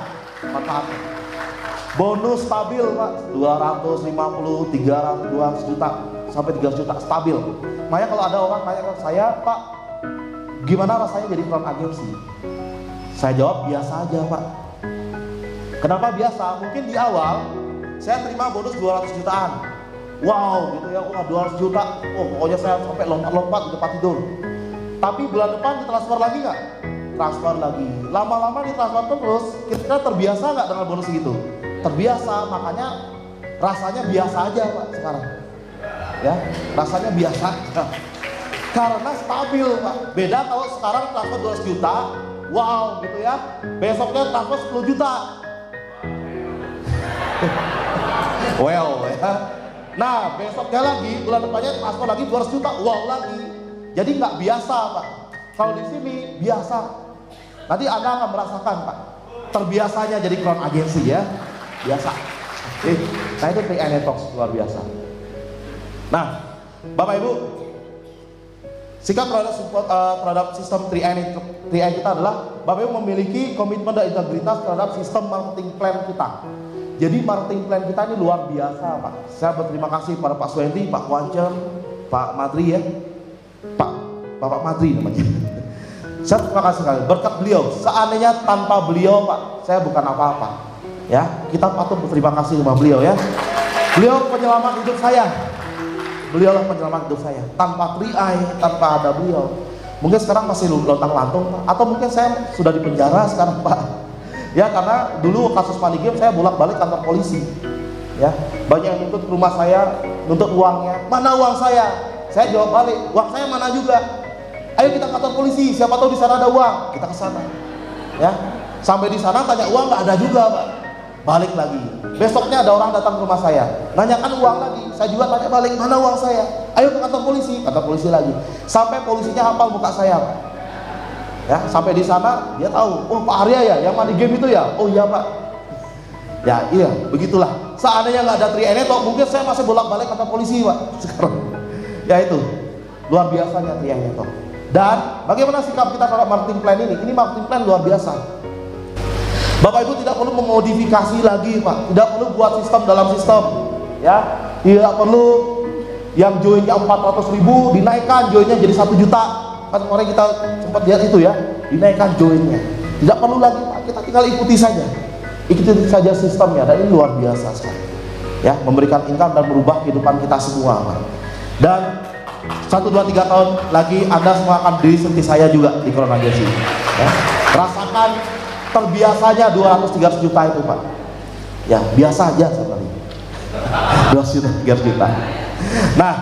S2: manfaatnya. Bonus stabil Pak, 250, 300, 200 juta sampai 300 juta stabil. Makanya kalau ada orang tanya ke saya, Pak, gimana rasanya jadi crown agency? Saya jawab biasa aja Pak. Kenapa biasa? Mungkin di awal saya terima bonus 200 jutaan. Wow gitu ya, wah 200 juta. Oh pokoknya saya sampai lompat-lompat di tempat tidur. Tapi bulan depan ditransfer lagi nggak? Transfer lagi. Lama-lama ditransfer terus, kita terbiasa nggak dengan bonus gitu? Terbiasa, makanya rasanya biasa aja Pak sekarang. Ya, rasanya biasa. Karena stabil Pak. Beda kalau sekarang transfer 200 juta, wow gitu ya. Besoknya transfer 10 juta. Well ya. Nah besoknya lagi, bulan depannya transfer lagi 200 juta, wow lagi. Jadi nggak biasa Pak. Kalau di sini biasa. Nanti Anda akan merasakan Pak, terbiasanya jadi crown agency ya, biasa. Nah itu 3i Talks luar biasa. Nah Bapak Ibu, sikap terhadap sistem 3i kita adalah Bapak Ibu memiliki komitmen dan integritas terhadap sistem marketing plan kita. Jadi marketing plan kita ini luar biasa Pak. Saya berterima kasih pada Pak Swendi, Pak Wancem, Pak Madri ya, Bapak Madri namanya. Saya terima kasih sekali, berkat beliau. Seandainya tanpa beliau Pak, saya bukan apa-apa. Ya, kita patut berterima kasih sama beliau ya. Beliau penyelamat hidup saya. Beliaulah penyelamat hidup saya. Tanpa 3i, tanpa ada beliau, mungkin sekarang masih lontang-lantung Pak. Atau mungkin saya sudah di penjara sekarang Pak. Ya, karena dulu kasus money game saya bolak-balik kantor polisi. Ya, banyak yang nuntut rumah saya, nuntut uangnya. Mana uang saya? Saya jawab balik, uang saya mana juga. Ayo kita ke kantor polisi, siapa tahu di sana ada uang. Kita ke sana. Ya. Sampai di sana tanya uang nggak ada juga, Pak. Balik lagi. Besoknya ada orang datang ke rumah saya, nanyakan uang lagi. Saya juga tanya balik, mana uang saya? Ayo ke kantor polisi lagi. Sampai polisinya hafal muka saya, Pak. Ya, sampai di sana dia tahu, oh Pak Arya ya, yang money game itu ya. Oh iya, Pak. Ya, iya, begitulah. Seandainya nggak ada 3i Talks, mungkin saya masih bolak-balik kantor polisi, Pak. Sekarang. Ya itu. Luar biasanya 3i Talks. Dan bagaimana sikap kita terhadap marketing plan ini? Ini marketing plan luar biasa. Bapak Ibu tidak perlu memodifikasi lagi Pak. Tidak perlu buat sistem dalam sistem. Ya, tidak perlu yang joinnya 400.000 dinaikkan joinnya jadi 1 juta. Kan kemarin kita sempat lihat itu ya, dinaikkan joinnya. Tidak perlu lagi Pak. Kita tinggal ikuti saja. Ikuti saja sistemnya. Dan ini luar biasa sekali. Ya, memberikan income dan merubah kehidupan kita semua Pak. Dan 1, 2, 3 tahun lagi Anda semua akan disentuh saya juga di Crown Agency ya. Rasakan terbiasanya 200-300 juta itu Pak. Ya biasa aja sebenarnya 200-300 juta. Nah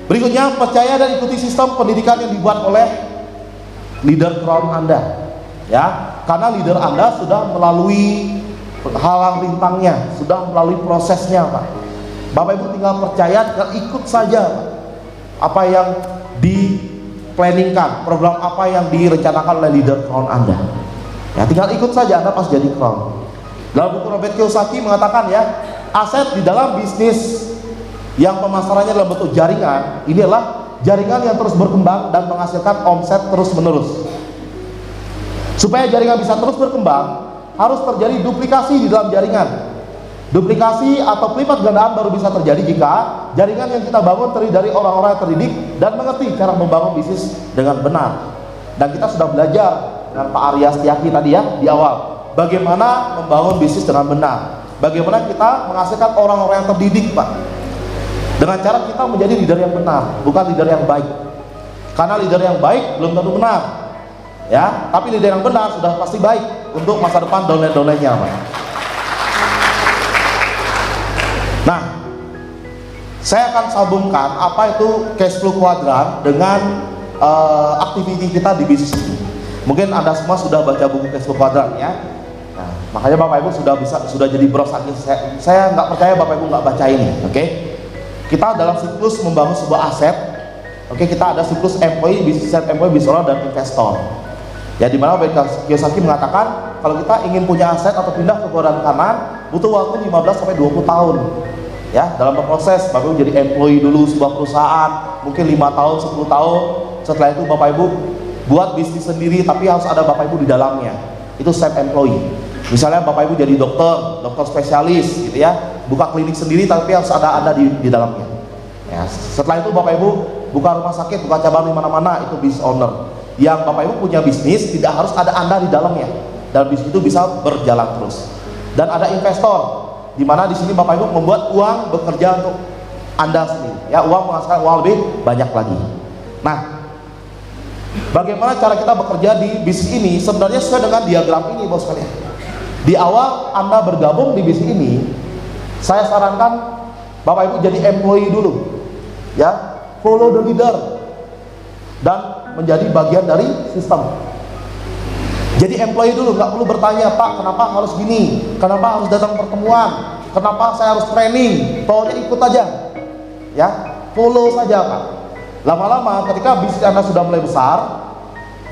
S2: berikutnya, percaya dan ikuti sistem pendidikan yang dibuat oleh leader Crown Anda ya. Karena leader Anda sudah melalui halang rintangnya, sudah melalui prosesnya Pak. Bapak Ibu tinggal percaya dan ikut saja Pak. Apa yang di-planningkan, program apa yang direncanakan oleh leader Crown Anda ya, tinggal ikut saja, Anda pas jadi Crown. Dalam buku Robert Kiyosaki mengatakan ya, aset di dalam bisnis yang pemasarannya dalam bentuk jaringan, ini adalah jaringan yang terus berkembang dan menghasilkan omset terus menerus. Supaya jaringan bisa terus berkembang, harus terjadi duplikasi di dalam jaringan. Duplikasi atau pelipat gandaan baru bisa terjadi jika jaringan yang kita bangun terdiri dari orang-orang yang terdidik dan mengerti cara membangun bisnis dengan benar. Dan kita sudah belajar dengan Pak Arya Setiaki tadi ya di awal, bagaimana membangun bisnis dengan benar, bagaimana kita menghasilkan orang-orang yang terdidik Pak, dengan cara kita menjadi leader yang benar, bukan leader yang baik. Karena leader yang baik belum tentu benar ya, tapi leader yang benar sudah pasti baik untuk masa depan downline-downline-nya Pak. Nah, saya akan sambungkan apa itu cash flow quadrant dengan aktiviti kita di bisnis ini. Mungkin Anda semua sudah baca buku cash flow quadrant ya. Nah, makanya Bapak Ibu sudah jadi bros lagi. Saya nggak percaya Bapak Ibu nggak baca ini, oke? Kita dalam siklus membangun sebuah aset, oke? Kita ada siklus employee, business owner dan investor. Ya, di mana Kiyosaki mengatakan kalau kita ingin punya aset atau pindah ke quadrant kanan, butuh waktu 15-20 tahun. Ya, dalam proses Bapak Ibu jadi employee dulu sebuah perusahaan, mungkin 5 tahun, 10 tahun. Setelah itu Bapak Ibu buat bisnis sendiri, tapi harus ada Bapak Ibu di dalamnya. Itu self employee. Misalnya Bapak Ibu jadi dokter spesialis gitu ya, buka klinik sendiri tapi harus ada Anda di dalamnya. Ya, setelah itu Bapak Ibu buka rumah sakit, buka cabang di mana-mana, itu business owner. Yang Bapak Ibu punya bisnis tidak harus ada Anda di dalamnya, dan bisnis itu bisa berjalan terus. Dan ada investor, di mana di sini Bapak Ibu membuat uang bekerja untuk Anda sendiri. Ya, uang menghasilkan uang lebih banyak lagi. Nah, bagaimana cara kita bekerja di bisnis ini? Sebenarnya sesuai dengan diagram ini, bos kalian. Di awal Anda bergabung di bisnis ini, saya sarankan Bapak Ibu jadi employee dulu, ya, follow the leader, dan menjadi bagian dari sistem. Jadi employee dulu, nggak perlu bertanya, Pak, kenapa harus gini, kenapa harus datang pertemuan, kenapa saya harus training, pokoknya ikut aja, ya, follow saja, Pak. Lama-lama ketika bisnis Anda sudah mulai besar,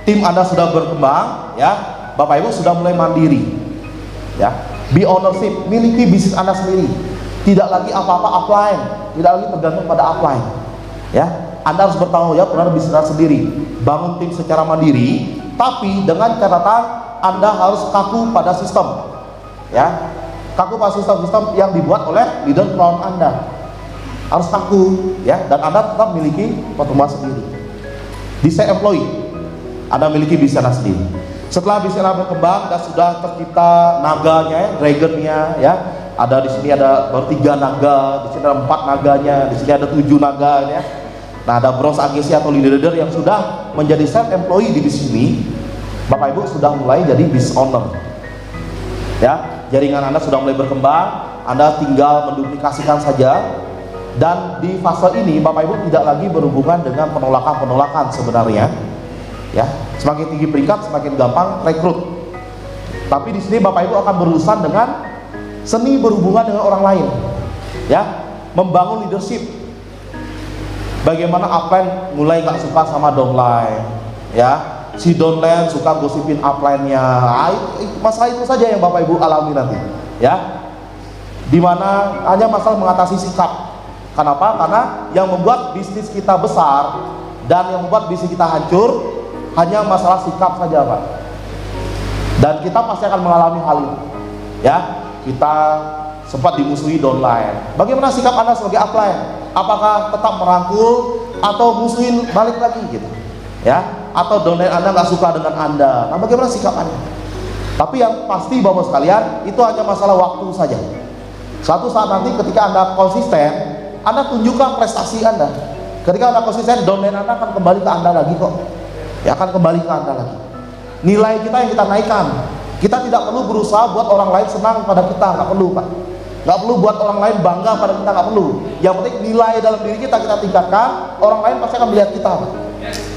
S2: tim Anda sudah berkembang, ya, Bapak Ibu sudah mulai mandiri. Ya, be ownership, miliki bisnis Anda sendiri, tidak lagi apa-apa upline, tidak lagi tergantung pada upline. Ya, Anda harus bertanggung jawab terhadap bisnis Anda sendiri, bangun tim secara mandiri, tapi dengan catatan Anda harus kaku pada sistem. Ya, kaku pada sistem yang dibuat oleh leader crown Anda, harus kaku, ya, dan Anda tetap memiliki pertumbuhan sendiri. Desain employee, Anda memiliki bisnis Anda sendiri. Setelah bisnis Anda berkembang dan sudah tercipta naganya, ya, dragonnya, ya, ada di sini ada baru 3 naga, di sini ada 4 naganya, di sini ada 7 naganya. Nah, ada bronze agency atau leader yang sudah menjadi self employee di bisnis ini, Bapak Ibu sudah mulai jadi business owner. Ya, jaringan Anda sudah mulai berkembang, Anda tinggal menduplikasikan saja. Dan di fase ini Bapak Ibu tidak lagi berhubungan dengan penolakan-penolakan sebenarnya. Ya, semakin tinggi peringkat semakin gampang rekrut. Tapi di sini Bapak Ibu akan berurusan dengan seni berhubungan dengan orang lain. Ya, membangun leadership. Bagaimana upline mulai nggak suka sama downline, ya, si downline suka gosipin upline-nya. Masalah itu saja yang Bapak Ibu alami nanti, ya. Dimana hanya masalah mengatasi sikap. Kenapa? Karena yang membuat bisnis kita besar dan yang membuat bisnis kita hancur hanya masalah sikap saja, Pak. Dan kita pasti akan mengalami hal itu. Ya, kita sempat dimusuhi downline. Bagaimana sikap Anda sebagai upline? Apakah tetap merangkul atau musuhin balik lagi gitu? Ya, atau downline Anda nggak suka dengan Anda? Nah, bagaimana sikap Anda? Tapi yang pasti Bapak sekalian, itu hanya masalah waktu saja. Suatu saat nanti ketika Anda konsisten, Anda tunjukkan prestasi Anda. Ketika Anda konsisten, downline Anda akan kembali ke Anda lagi kok. Ya, akan kembali ke Anda lagi. Nilai kita yang kita naikkan. Kita tidak perlu berusaha buat orang lain senang pada kita, nggak perlu, Pak. Nggak perlu buat orang lain bangga pada kita, nggak perlu. Yang penting nilai dalam diri kita tingkatkan, orang lain pasti akan melihat kita, Pak.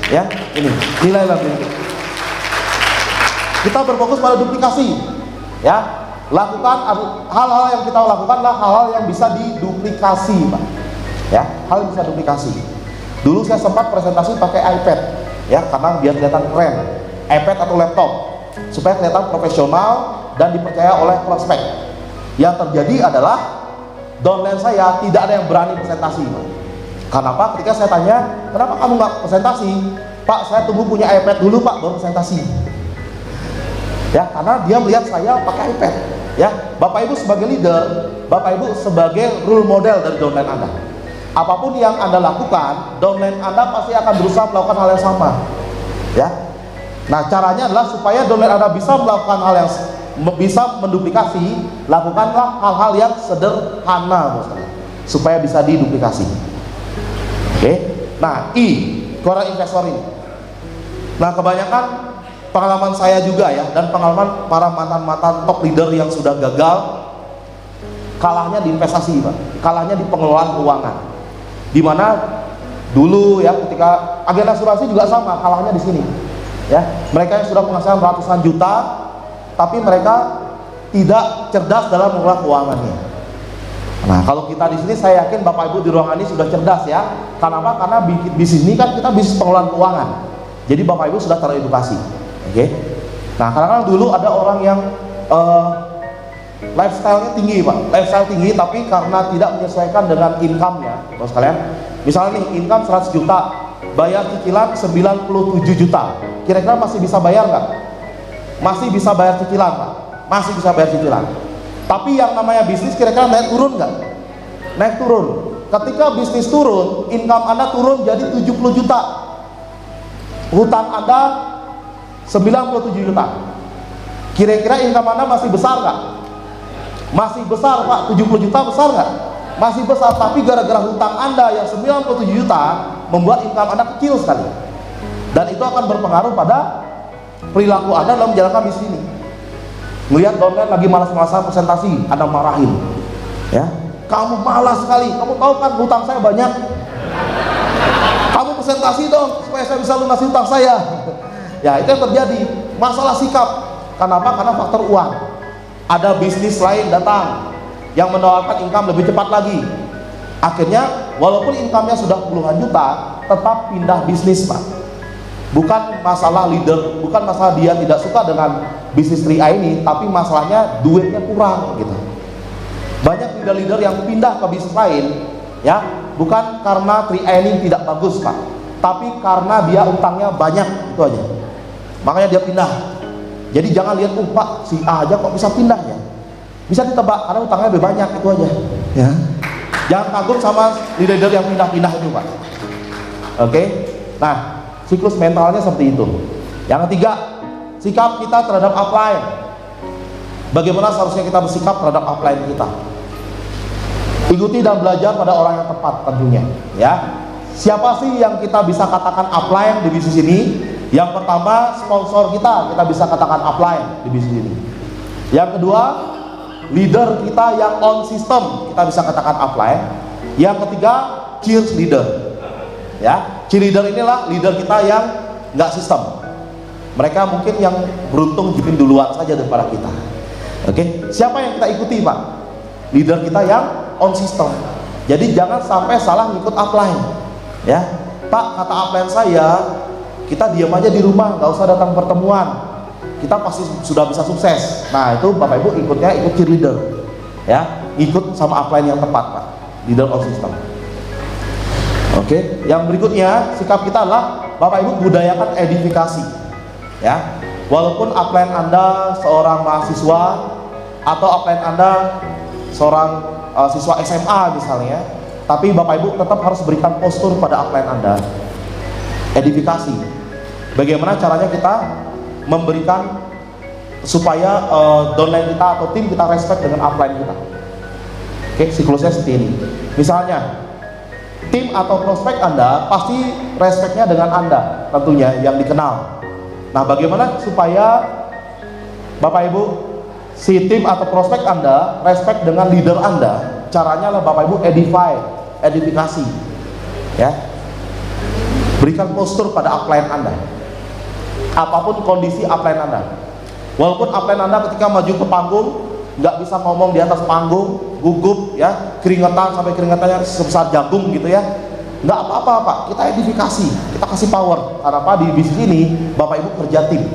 S2: Ya, ini nilai dalam diri kita. Kita berfokus pada duplikasi. Ya, lakukan hal-hal yang kita lakukan adalah hal-hal yang bisa diduplikasi, Pak. Ya, hal yang bisa duplikasi. Dulu saya sempat presentasi pakai iPad. Ya, karena biar kelihatan keren, iPad atau laptop, supaya kelihatan profesional dan dipercaya oleh prospek. Yang terjadi adalah downline saya tidak ada yang berani presentasi, Pak. Kenapa? Ketika saya tanya, kenapa kamu nggak presentasi? Pak, saya tunggu punya iPad dulu, Pak, baru presentasi. Ya, karena dia melihat saya pakai iPad. Ya, Bapak Ibu sebagai leader, Bapak Ibu sebagai role model dari downline Anda. Apapun yang Anda lakukan, downline Anda pasti akan berusaha melakukan hal yang sama. Ya. Nah, caranya adalah supaya downline Anda bisa melakukan hal yang bisa menduplikasi, lakukanlah hal-hal yang sederhana, supaya bisa diduplikasi. Oke. Nah, core investor ini. Nah, kebanyakan pengalaman saya juga ya, dan pengalaman para mantan-mantan top leader yang sudah gagal, kalahnya di investasi, Pak. Kalahnya di pengelolaan keuangan. Dimana dulu ya, ketika agen asuransi juga sama, kalahnya di sini. Ya, mereka yang sudah menghasilkan ratusan juta, tapi mereka tidak cerdas dalam mengelola keuangannya. Nah, kalau kita di sini, saya yakin Bapak Ibu di ruangan ini sudah cerdas ya. Kenapa? Karena di sini kan kita bisnis pengelolaan keuangan. Jadi Bapak Ibu sudah teredukasi. Oke. Nah, kadang-kadang dulu ada orang yang lifestyle-nya tinggi, Pak. Lifestyle tinggi, tapi karena tidak menyesuaikan dengan income-nya, Bapak sekalian. Misalnya nih, income 100 juta, bayar cicilan 97 juta. Kira-kira masih bisa bayar nggak? Masih bisa bayar cicilan, Pak. masih bisa bayar cicilan. Tapi yang namanya bisnis kira-kira naik turun nggak? Naik turun. Ketika bisnis turun, income Anda turun jadi 70 juta. Hutang Anda 97 juta. Kira-kira income Anda masih besar nggak? Masih besar Pak, 70 juta besar nggak? Masih besar, tapi gara-gara hutang Anda yang 97 juta membuat income Anda kecil sekali. Dan itu akan berpengaruh pada perilaku Anda dalam menjalankan bisnis ini. Melihat downline lagi malas-malasan presentasi, Anda marahin, ya, kamu malas sekali, kamu tahu kan hutang saya banyak, kamu presentasi dong supaya saya bisa lunasi hutang saya. Ya, itu yang terjadi, masalah sikap. Kenapa? Karena faktor uang. Ada bisnis lain datang yang menawarkan income lebih cepat lagi. Akhirnya walaupun income-nya sudah puluhan juta, tetap pindah bisnis Pak. Bukan masalah leader, bukan masalah dia tidak suka dengan bisnis 3A ini, tapi masalahnya duitnya kurang gitu. Banyak leader-leader yang pindah ke bisnis lain, ya, bukan karena 3A ini tidak bagus Pak, tapi karena dia utangnya banyak, itu aja. Makanya dia pindah. Jadi jangan lihat, Pak, si A aja kok bisa pindah ya. Bisa ditebak karena utangnya lebih banyak, itu aja. Ya. Jangan kagum sama leader-leader yang pindah-pindah itu Pak. Oke. Nah, siklus mentalnya seperti itu. Yang ketiga, sikap kita terhadap upline. Bagaimana seharusnya kita bersikap terhadap upline kita? Ikuti dan belajar pada orang yang tepat tentunya, ya. Siapa sih yang kita bisa katakan upline di bisnis ini? Yang pertama, sponsor kita bisa katakan upline di bisnis ini. Yang kedua, leader kita yang on system, kita bisa katakan upline. Yang ketiga, cheerleader. Ya, cheerleader inilah leader kita yang nggak sistem. Mereka mungkin yang beruntung jipin duluan saja daripada kita. Oke, siapa yang kita ikuti Pak? Leader kita yang on system. Jadi jangan sampai salah ngikut upline. Ya, Pak, kata upline saya, kita diam aja di rumah, nggak usah datang pertemuan, kita pasti sudah bisa sukses. Nah, itu Bapak Ibu ikutnya ikut cheerleader. Ya, ikut sama upline yang tepat Pak, leader on system. Oke, yang berikutnya sikap kita adalah Bapak Ibu budayakan edifikasi. Ya, walaupun upline Anda seorang mahasiswa atau upline Anda seorang siswa SMA misalnya, tapi Bapak Ibu tetap harus berikan postur pada upline Anda. Edifikasi. Bagaimana caranya kita memberikan supaya downline kita atau tim kita respect dengan upline kita. Oke, siklusnya seperti ini. Misalnya tim atau prospek Anda pasti respectnya dengan Anda tentunya yang dikenal. Nah, bagaimana supaya Bapak Ibu si tim atau prospek Anda respect dengan leader Anda? Caranya lah Bapak Ibu edifikasi, ya. Berikan postur pada upline Anda. Apapun kondisi upline Anda. Walaupun upline Anda ketika maju ke panggung nggak bisa ngomong di atas panggung, gugup, ya, keringetan sampai keringetannya sebesar jagung gitu ya, nggak apa-apa Pak, kita edifikasi, kita kasih power. Karena apa? Di bisnis ini Bapak Ibu kerja tim,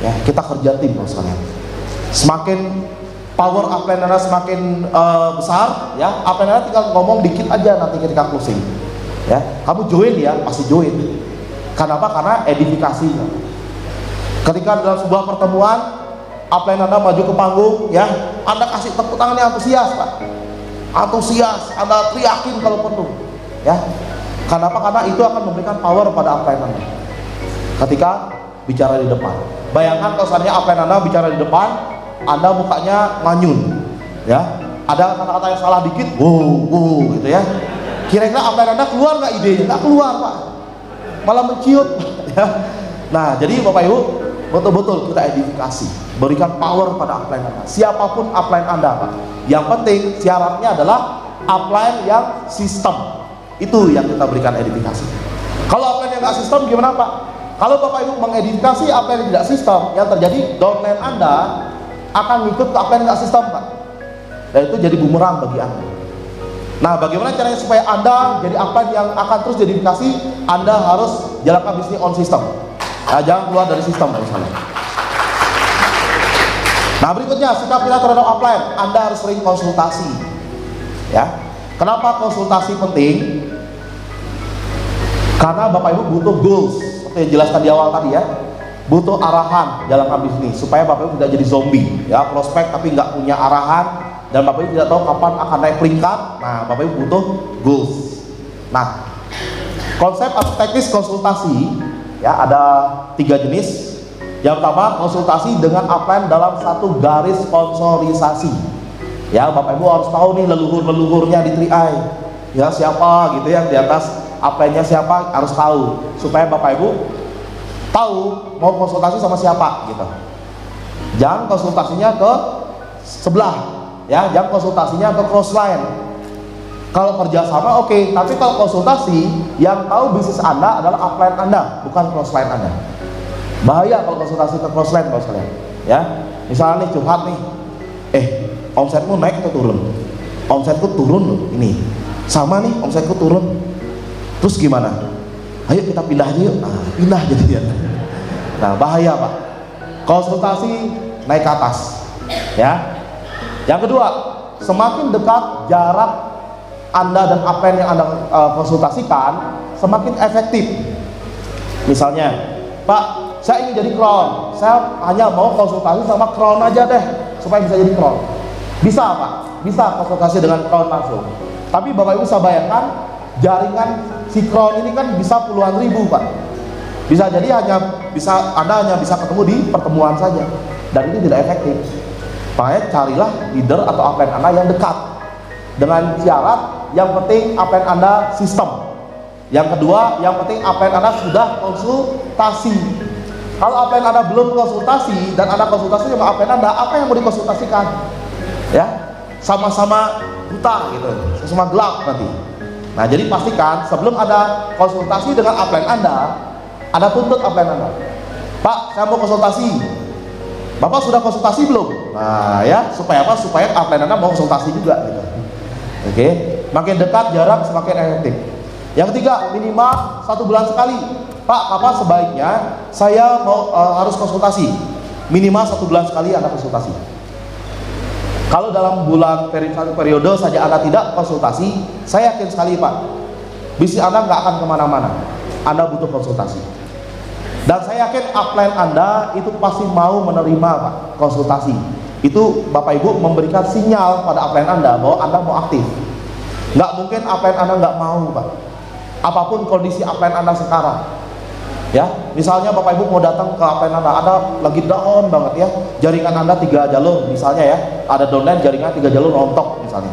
S2: ya, kita kerja tim misalnya. Semakin power upline Anda semakin besar, ya, upline Anda tinggal ngomong dikit aja nanti ketika closing, ya, kamu join ya, pasti join. Kenapa? Karena edifikasi. Ketika dalam sebuah pertemuan upline Anda maju ke panggung, ya, Anda kasih tepuk tangannya antusias Pak, antusias, Anda teriakin kalau perlu, ya. Kenapa? Karena itu akan memberikan power pada upline Anda ketika bicara di depan. Bayangkan kalau seandainya upline Anda bicara di depan, Anda mukanya manyun, ya, ada kata-kata yang salah dikit, wow, gitu ya. Kira-kira upline Anda keluar nggak idenya? Nggak keluar Pak, malah menciut, ya. Nah, jadi Bapak Ibu betul-betul kita edifikasi, berikan power pada upline Anda, siapapun upline Anda Pak. Yang penting syaratnya adalah upline yang sistem. Itu yang kita berikan edifikasi. Kalau upline yang nggak sistem gimana Pak? Kalau Bapak Ibu mengedifikasi upline yang tidak sistem, yang terjadi downline Anda akan ngikut ke upline yang nggak sistem Pak, dan itu jadi bumerang bagi Anda. Nah, bagaimana caranya supaya Anda jadi upline yang akan terus diedifikasi? Anda harus jalankan bisnis on system. Nah, jangan keluar dari sistem misalnya. Nah, berikutnya sikap kita terhadap upline. Anda harus sering konsultasi, ya. Kenapa konsultasi penting? Karena Bapak Ibu butuh goals seperti yang dijelaskan di awal tadi, ya. butuh arahan jalankan bisnis supaya Bapak Ibu tidak jadi zombie ya, prospek tapi nggak punya arahan dan Bapak Ibu tidak tahu kapan akan naik peringkat. Nah, Bapak Ibu butuh goals. Nah, konsep atau teknis konsultasi ya ada 3 jenis. Yang pertama, konsultasi dengan upline dalam satu garis sponsorisasi. Ya, Bapak Ibu harus tahu nih leluhur-leluhurnya di 3i. Ya, siapa gitu yang di atas upline-nya siapa harus tahu supaya Bapak Ibu tahu mau konsultasi sama siapa gitu. Jangan konsultasinya ke sebelah ya, jangan konsultasinya ke crossline. Kalau kerjasama oke, tapi kalau konsultasi yang tahu bisnis Anda adalah upline Anda, bukan crossline Anda. Bahaya kalau konsultasi ke crossline kalau sekalian. Ya, misalnya nih curhat nih, omsetmu naik atau turun? Omsetku turun loh, ini. Sama nih, omsetku turun. Terus gimana? Ayo kita pindah aja yuk. Nah, pindah jadinya. Nah, bahaya Pak. Konsultasi naik ke atas. Ya. Yang kedua, semakin dekat jarak Anda dan apa yang Anda konsultasikan, semakin efektif. Misalnya, Pak, saya ingin jadi crown. Saya hanya mau konsultasi sama crown aja deh, supaya bisa jadi crown. Bisa Pak, bisa konsultasi dengan crown langsung. Tapi Bapak Ibu bisa bayangkan, jaringan si crown ini kan bisa puluhan ribu Pak. Bisa jadi Anda hanya bisa ketemu di pertemuan saja, dan ini tidak efektif. Makanya carilah leader atau upline Anda yang dekat. Dengan syarat yang penting upline Anda sistem. Yang kedua, yang penting upline Anda sudah konsultasi. Kalau upline Anda belum konsultasi dan Anda konsultasi sama upline Anda, apa yang mau dikonsultasikan? Ya, sama-sama buta gitu, sama gelap nanti. Nah, jadi pastikan sebelum ada konsultasi dengan upline Anda tuntut upline Anda. Pak, saya mau konsultasi. Bapak sudah konsultasi belum? Nah, ya, supaya apa? Supaya upline Anda mau konsultasi juga gitu. Oke, makin dekat jarak semakin efektif. Yang ketiga, minimal 1 bulan sekali. Pak, kapan sebaiknya saya mau harus konsultasi? Minimal 1 bulan sekali Anda konsultasi. Kalau dalam satu periode saja Anda tidak konsultasi, saya yakin sekali Pak, bisnis Anda nggak akan kemana-mana. Anda butuh konsultasi. Dan saya yakin upline Anda itu pasti mau menerima Pak konsultasi. Itu Bapak Ibu memberikan sinyal pada upline Anda bahwa Anda mau aktif. Nggak mungkin upline Anda nggak mau Pak. Apapun kondisi upline Anda sekarang, ya, misalnya Bapak Ibu mau datang ke upline Anda lagi down banget ya, jaringan Anda 3 jalur misalnya ya, ada downline jaringan 3 jalur rontok misalnya,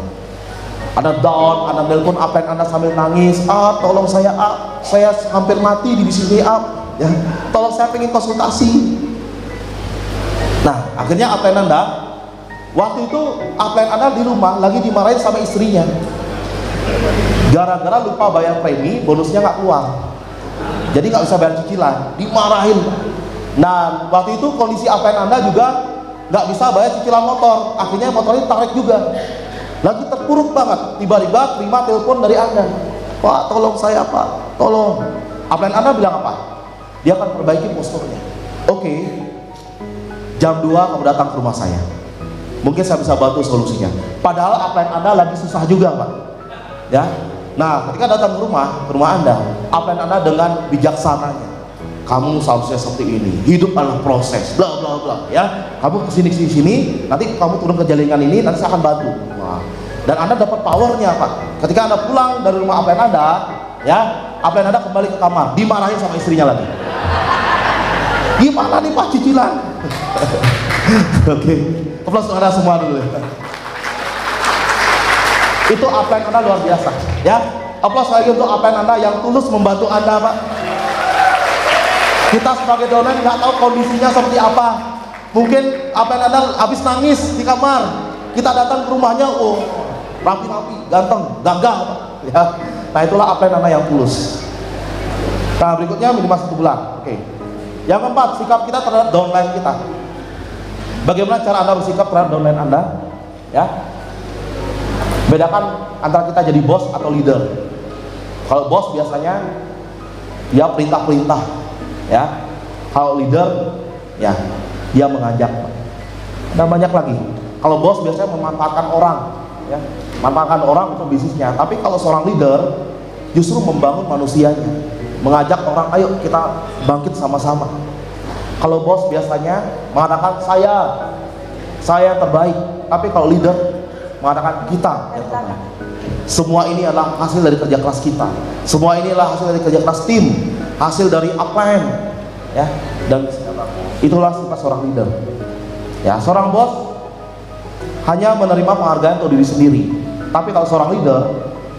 S2: ada down, Anda nelpon upline Anda sambil nangis, tolong saya hampir mati di bisnis ya, tolong saya pengen konsultasi. Nah, akhirnya upline Anda, waktu itu upline Anda di rumah lagi dimarahin sama istrinya, gara-gara lupa bayar premi, bonusnya nggak keluar, jadi nggak bisa bayar cicilan, dimarahin. Nah, waktu itu kondisi upline Anda juga nggak bisa bayar cicilan motor, akhirnya motornya tarik juga, lagi terpuruk banget. Tiba-tiba terima telepon dari Anda, Pak, tolong saya Pak, tolong. Upline Anda bilang apa? Dia akan perbaiki posturnya. Oke, jam 2 kamu datang ke rumah saya, mungkin saya bisa bantu solusinya. Padahal upline Anda lagi susah juga Pak, ya. Nah, ketika datang ke rumah Anda, upline Anda dengan bijaksananya, kamu seharusnya seperti ini, hidup adalah proses, bla bla bla, ya. Kamu kesini, nanti kamu turun ke jaringan ini, nanti saya akan bantu. Wah. Dan Anda dapat powernya Pak. Ketika Anda pulang dari rumah upline Anda, ya, upline Anda kembali ke kamar, dimarahin sama istrinya lagi. Gimana nih Pak cicilan? Oke, aplaus untuk Anda semua dulu. Itu upline Anda luar biasa, ya. Aplaus lagi untuk upline Anda yang tulus membantu Anda Pak. Kita sebagai downline nggak tahu kondisinya seperti apa. Mungkin upline Anda habis nangis di kamar, kita datang ke rumahnya, oh rapi-rapi, ganteng, gagah Pak, ya. Nah, itulah upline Anda yang tulus. Nah, berikutnya minimal 1 bulan. Oke. Yang keempat, sikap kita terhadap downline kita. Bagaimana cara Anda bersikap terhadap downline Anda? Ya, bedakan antara kita jadi bos atau leader. Kalau bos biasanya dia perintah-perintah, ya. Kalau leader, ya, dia mengajak. Dan banyak lagi. Kalau bos biasanya memanfaatkan orang, ya, manfaatkan orang untuk bisnisnya. Tapi kalau seorang leader justru membangun manusianya, mengajak orang, ayo kita bangkit sama-sama. Kalau bos biasanya mengatakan saya terbaik, tapi kalau leader mengatakan kita yang terbaik. Semua ini adalah hasil dari kerja keras kita. Semua ini adalah hasil dari kerja keras tim, hasil dari upline, ya. Dan itulah sifat seorang leader. Ya, seorang bos hanya menerima penghargaan untuk diri sendiri. Tapi kalau seorang leader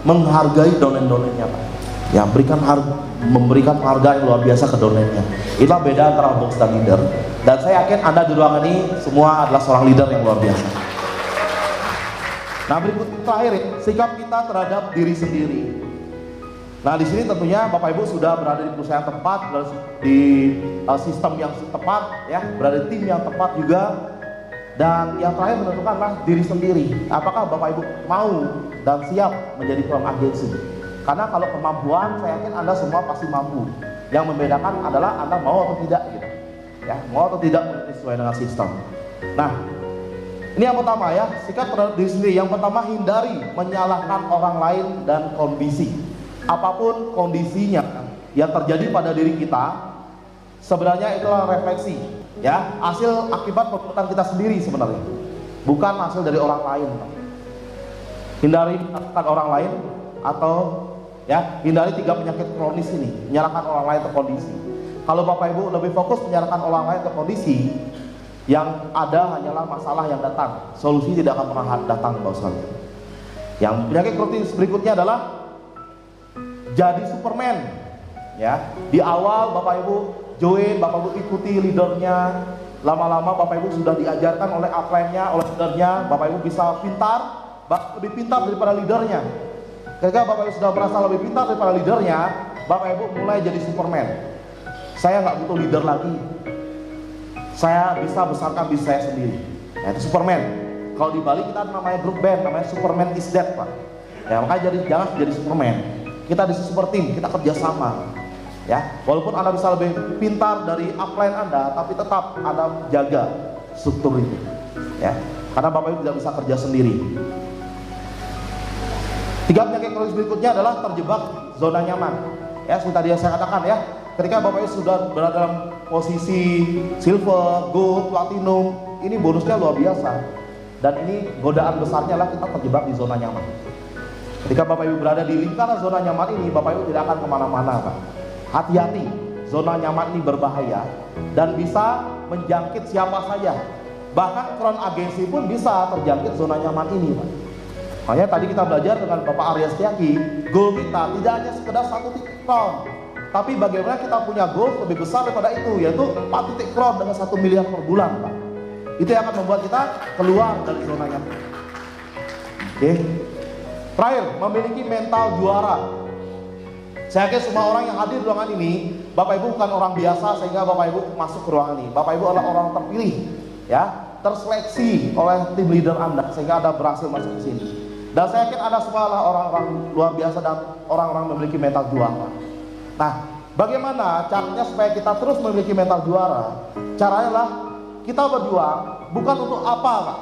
S2: menghargai downline-downline-nya, Pak. Ya, memberikan penghargaan yang luar biasa ke downline-nya. Itulah beda antara bos dan leader. Dan saya yakin Anda di ruangan ini semua adalah seorang leader yang luar biasa. Nah, berikut terakhir, sikap kita terhadap diri sendiri. Nah, di sini tentunya Bapak Ibu sudah berada di perusahaan tempat, berada di sistem yang tepat, ya, berada di tim yang tepat juga. Dan yang terakhir menentukanlah diri sendiri. Apakah Bapak Ibu mau dan siap menjadi crown agency? Karena kalau kemampuan, saya yakin Anda semua pasti mampu. Yang membedakan adalah Anda mau atau tidak, gitu. Ya, mau atau tidak sesuai dengan sistem. Nah, ini yang pertama ya, sikap terhadap diri sendiri. Yang pertama, hindari menyalahkan orang lain dan kondisi. Apapun kondisinya yang terjadi pada diri kita, sebenarnya itulah refleksi, ya, hasil akibat perbuatan kita sendiri sebenarnya, bukan hasil dari orang lain. Hindari menyalahkan orang lain atau ya, hindari 3 penyakit kronis ini, menyalahkan orang lain atau kondisi. Kalau Bapak Ibu lebih fokus menyalahkan orang lain atau kondisi, yang ada hanyalah masalah yang datang, solusi tidak akan pernah datang, Bapak sekalian. Yang penyakit kronis berikutnya adalah jadi Superman. Ya, di awal Bapak Ibu join, Bapak Ibu ikuti leadernya, lama-lama Bapak Ibu sudah diajarkan oleh upline-nya, oleh leadernya, Bapak Ibu bisa pintar, lebih pintar daripada leadernya. Ketika Bapak Ibu sudah merasa lebih pintar daripada leadernya, Bapak Ibu mulai jadi Superman. Saya nggak butuh leader lagi. Saya bisa besarkan diri saya sendiri. Ya, itu Superman. Kalau di Bali kita namanya grup band, namanya Superman is Dead, Pak. Ya, makanya jangan jadi Superman. Kita di super team, kita kerjasama. Ya, walaupun Anda bisa lebih pintar dari upline Anda, tapi tetap Anda jaga struktur itu. Ya, karena Bapak Ibu tidak bisa kerja sendiri. 3 penyakit kronis berikutnya adalah terjebak zona nyaman. Ya, seperti tadi yang saya katakan ya, ketika Bapak Ibu sudah berada dalam posisi silver, gold, platinum, ini bonusnya luar biasa. Dan ini godaan besarnya adalah kita terjebak di zona nyaman. Ketika Bapak Ibu berada di lingkaran zona nyaman ini, Bapak Ibu tidak akan kemana-mana, Pak. Hati-hati, zona nyaman ini berbahaya dan bisa menjangkit siapa saja. Bahkan crown agency pun bisa terjangkit zona nyaman ini, Pak. Makanya tadi kita belajar dengan Bapak Arya Setiaki, goal kita tidak hanya sekedar 1 titik crown, tapi bagaimana kita punya goal lebih besar daripada itu, yaitu 4 titik crown dengan 1 miliar per bulan, Pak. Itu yang akan membuat kita keluar dari zona nyaman. Oke. Terakhir, memiliki mental juara. Saya yakin semua orang yang hadir di ruangan ini, Bapak Ibu bukan orang biasa sehingga Bapak Ibu masuk ke ruangan ini. Bapak Ibu adalah orang terpilih, ya, terseleksi oleh tim leader Anda sehingga Anda berhasil masuk ke sini. Dan saya yakin Anda semua adalah orang-orang luar biasa dan orang-orang memiliki mental juara. Nah, bagaimana caranya supaya kita terus memiliki mental juara? Caranya adalah kita berjuang bukan untuk apa, Pak,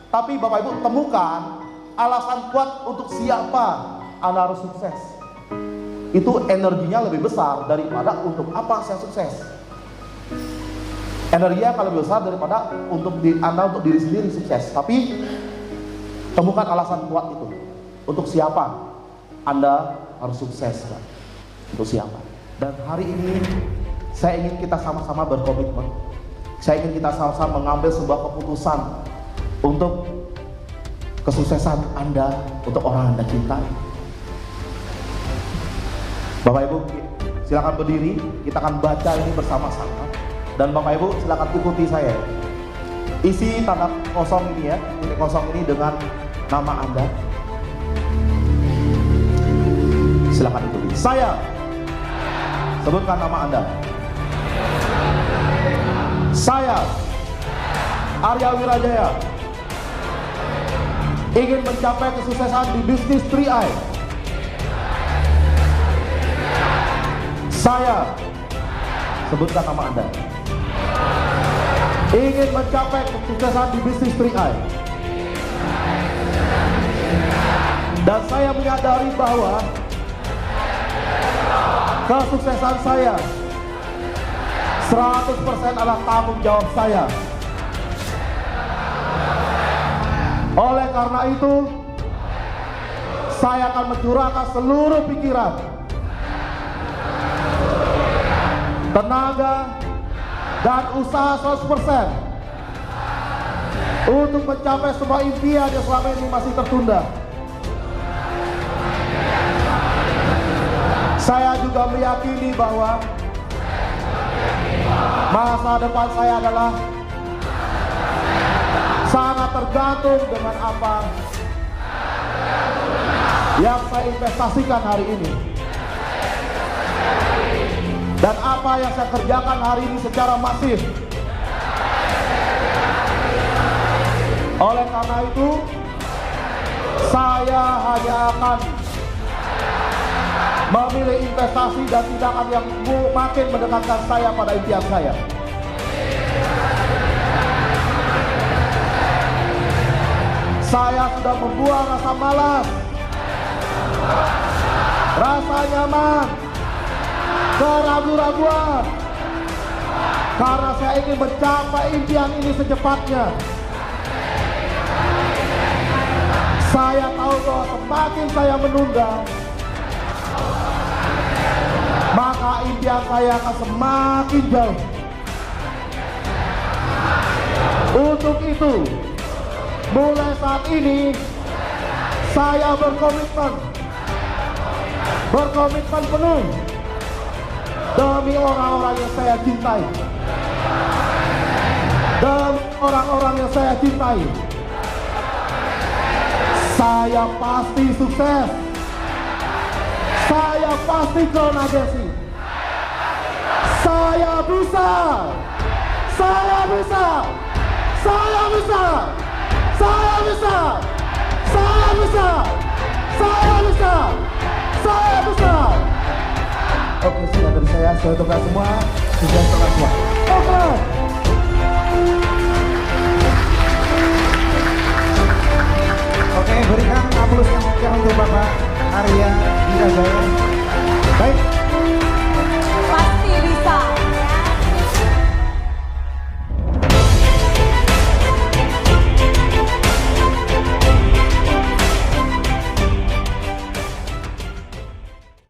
S2: tapi Bapak Ibu temukan alasan kuat untuk siapa Anda harus sukses. Itu energinya lebih besar daripada untuk apa saya sukses. Energinya akan lebih besar daripada untuk Anda untuk diri sendiri sukses. Tapi temukan alasan kuat itu. Untuk siapa Anda harus sukses, Pak. Untuk siapa. Dan hari ini saya ingin kita sama-sama berkomitmen. Saya ingin kita sama-sama mengambil sebuah keputusan untuk kesuksesan Anda, untuk orang Anda cintai. Bapak Ibu silakan berdiri, kita akan baca ini bersama-sama. Dan Bapak Ibu silakan ikuti saya. Isi tanda kosong ini ya, titik kosong ini dengan nama Anda. Silakan ikuti. Saya, sebutkan nama Anda. Saya, Arya Wirajaya, ingin mencapai kesuksesan di bisnis 3i. Saya, sebutkan nama Anda, ingin mencapai kesuksesan di bisnis 3i. Dan saya menyadari bahwa kesuksesan saya 100% adalah tanggung jawab saya. Oleh karena itu, saya akan mencurahkan seluruh pikiran, tenaga, dan usaha 100% untuk mencapai semua impian yang selama ini masih tertunda. Saya juga meyakini bahwa masa depan saya adalah sangat tergantung dengan apa yang saya investasikan hari ini dan apa yang saya kerjakan hari ini secara masif. Oleh karena itu, saya hanya akan memilih investasi dan tindakan yang makin mendekatkan saya pada impian saya. Saya sudah membuang rasa malas, rasa nyaman, keraguan-raguan, karena saya ingin mencapai impian ini secepatnya. Saya tahu bahwa semakin saya menunda, maka impian saya akan semakin jauh. Untuk itu, mulai saat ini, saya berkomitmen penuh demi orang-orang yang saya cintai. Demi orang-orang yang saya cintai, saya pasti sukses. Saya pasti Crown Agency. Saya bisa. Saya bisa. Saya bisa. Saya bisa. Saya bisa. Saya bisa. Saya bisa. Oke, sudah dari saya untuk semua. Sudah untuk semua. Oke.
S3: Oke, berikan aplaus yang meriah untuk Bapak Arya Dika Jaya.
S2: Baik.